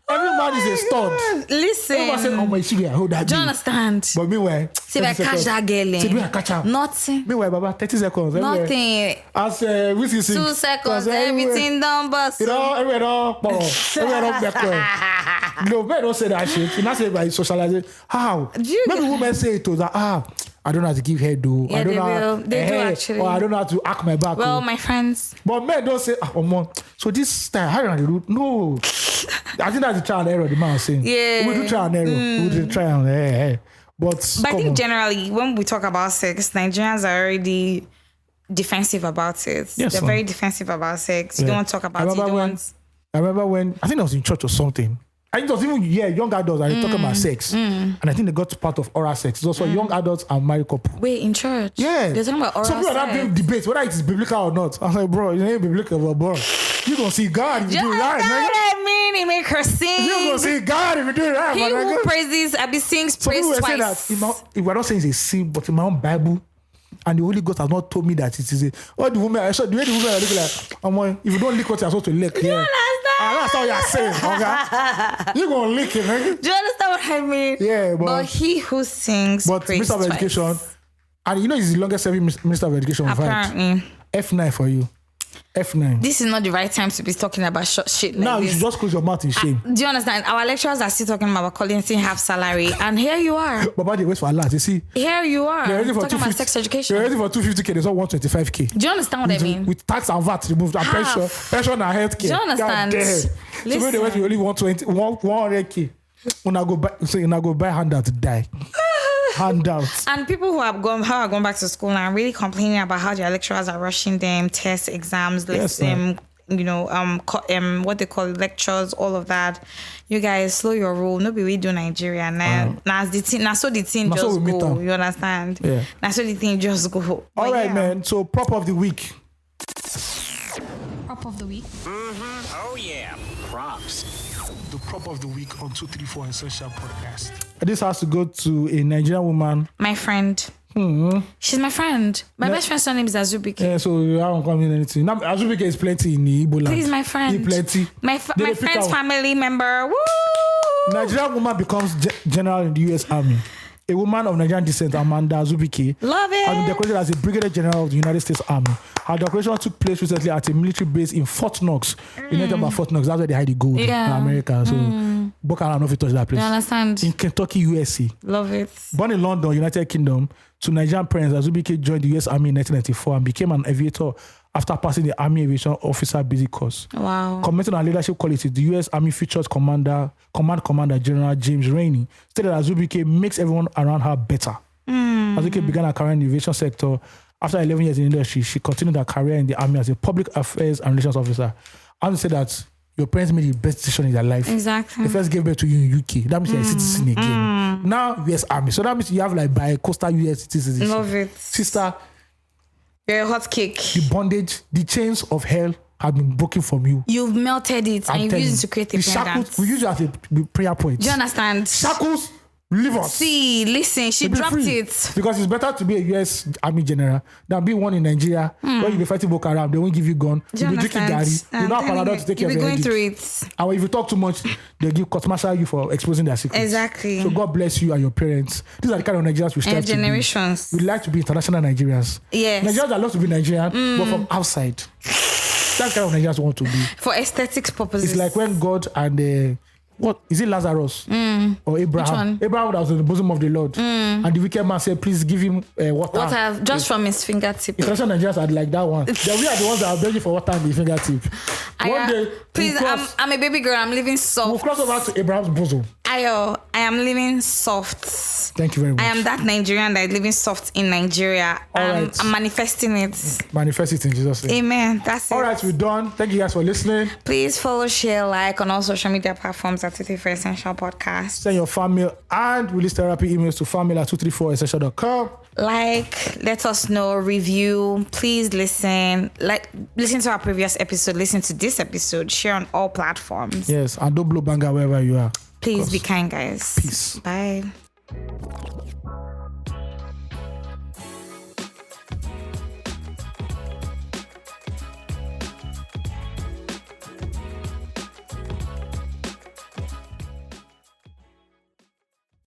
Every man is a stud. Listen. Everyone said, oh my sugar, hold that. Do you understand? But meanwhile, see if I catch that girl in. See if I catch her. Nothing. Meanwhile, Baba, 30 seconds. Nothing. As whiskey sing. 2 seconds, everything done bust. You know, everywhere don't backward. No, men don't say that shit. You not say by socializing. How? Maybe women say it to that. I don't know how to give head though. Yeah, I don't they know will. They do actually. Or I don't know how to act my back. Well, my friends. But men don't say, so this style, how do you do? No. I think that's the trial and error the man was saying. Yeah. We do trial and error. We do trial and error. But I think generally, when we talk about sex, Nigerians are already defensive about it. Yes, they're very defensive about sex. You don't want to talk about it. I remember when, I think I was in church or something. I think it was even young adults and talking about sex. And I think they got to part of oral sex. It's also young adults and married couple. Wait, in church? Yeah. They're talking about oral sex. Some people are not doing debates whether it is biblical or not. I was like, bro, it ain't biblical, but bro, you gonna see God if you do it right, man. I mean, he make her sing. You gonna see God if you do it right, He man. who praises, I be sings Some praise people were twice. saying that, we're not saying it's a sin, but in my own Bible, and the Holy Ghost has not told me that it is a. Oh, the woman, I saw the way the woman are looking like, if you don't lick what you're supposed to lick, yeah. That's all you're saying, okay? You're gonna lick it, man. Do you understand what I mean? Yeah, but he who sings but praise Minister of twice. Education, and you know he's the longest serving Minister of Education. Apparently. F9 for you. F9. This is not the right time to be talking about shit like Now this. you should just close your mouth in shame. Do you understand? Our lecturers are still talking about collecting half salary, and here you are. Baba, they wait for Allah. You see, Here you are. they're ready for talking about sex education. They're ready for 250k. There's not 125k. Do you understand what I mean? With tax and VAT removed, and pension and healthcare. Do you understand? So when they went to only 100k, when I go buy handout to die. Handouts. And people who have gone back to school now are really complaining about how their lecturers are rushing them, tests, exams, Yes, what they call lectures, all of that. You guys slow your roll. No be we do Nigeria now. Now the thing just go. You understand? Yeah. Now so the thing just go. All right, man. So prop of the week. Prop of the week. Oh yeah, props. The prop of the week on 234 Essential Podcast. This has to go to a Nigerian woman. My friend. She's my friend. My best friend's name is Azubike. Yeah, so you haven't come in anything. Now, Azubike is plenty in the Igbo land. Please, my friend. He plenty. My friend's family member. Woo! Nigerian woman becomes general in the U.S. Army. A woman of Nigerian descent, Amanda Azubike, Love it. has been decorated as a Brigadier General of the United States Army. Her decoration took place recently at a military base in Fort Knox. You know about Fort Knox? That's where they hide the gold in America. So, Boca, I don't know if you touch that place. You understand? In Kentucky, USA. Love it. Born in London, United Kingdom, to Nigerian parents, Azubike joined the U.S. Army in 1994 and became an aviator after passing the Army Aviation Officer Basic Course. Wow. Commenting on leadership qualities, the U.S. Army features Command Commander General James Rainey stated that Azubike makes everyone around her better. Azubike began her career in the aviation sector. After 11 years in the industry, she continued her career in the Army as a public affairs and relations officer. I want to say that your parents made the best decision in their life. Exactly. They first gave birth to you in UK. That means you're a citizen again. Now, U.S. Army. So that means you have like bi-coastal U.S. citizenship. Love it. Sister, you're a hot cake. the bondage, the chains of hell have been broken from you. You've melted it and you've telling used it to create a the shackles, pendant. we use it as a prayer point. Do you understand? Shackles, leave us. See, listen, she Be dropped free. it. Because it's better to be a U.S. Army general than be one in Nigeria where you be fighting Boko Haram, they won't give you gun. Do You'll you be drinking understand? Gary. You're not allowed to take care You'll of be your going headache. through it. And if you talk too much, they'll give court-martial you for exposing their secrets. Exactly. So God bless you and your parents. These are the kind of Nigerians we strive And to be. generations. We like to be international Nigerians. Yes. Nigerians that love to be Nigerian, but from outside. That's the kind of Nigerians want to be. For aesthetics purposes. It's like when God and what is it, Lazarus or Abraham? Which one? Abraham was in the bosom of the Lord, and the wicked man said, "Please give him water." Water just from his fingertip. International Nigerians are like that one. Then we are the ones that are begging for water in the fingertip. One day, please, I'm a baby girl. I'm living soft. we'll cross over to Abraham's bosom. Ayo, I am living soft. Thank you very much. I am that Nigerian that is living soft in Nigeria. All right. I'm manifesting it. Manifest it in Jesus' name. Amen. That's it. All right, we're done. Thank you guys for listening. Please follow, share, like on all social media platforms at 234 Essential Podcast. Send your fan mail and release therapy emails to family@234essential.com. Like, let us know, review. Please listen. Listen to our previous episode. Listen to this episode. Share on all platforms. Yes, and don't blow banger wherever you are. Please be kind, guys. Peace. Bye.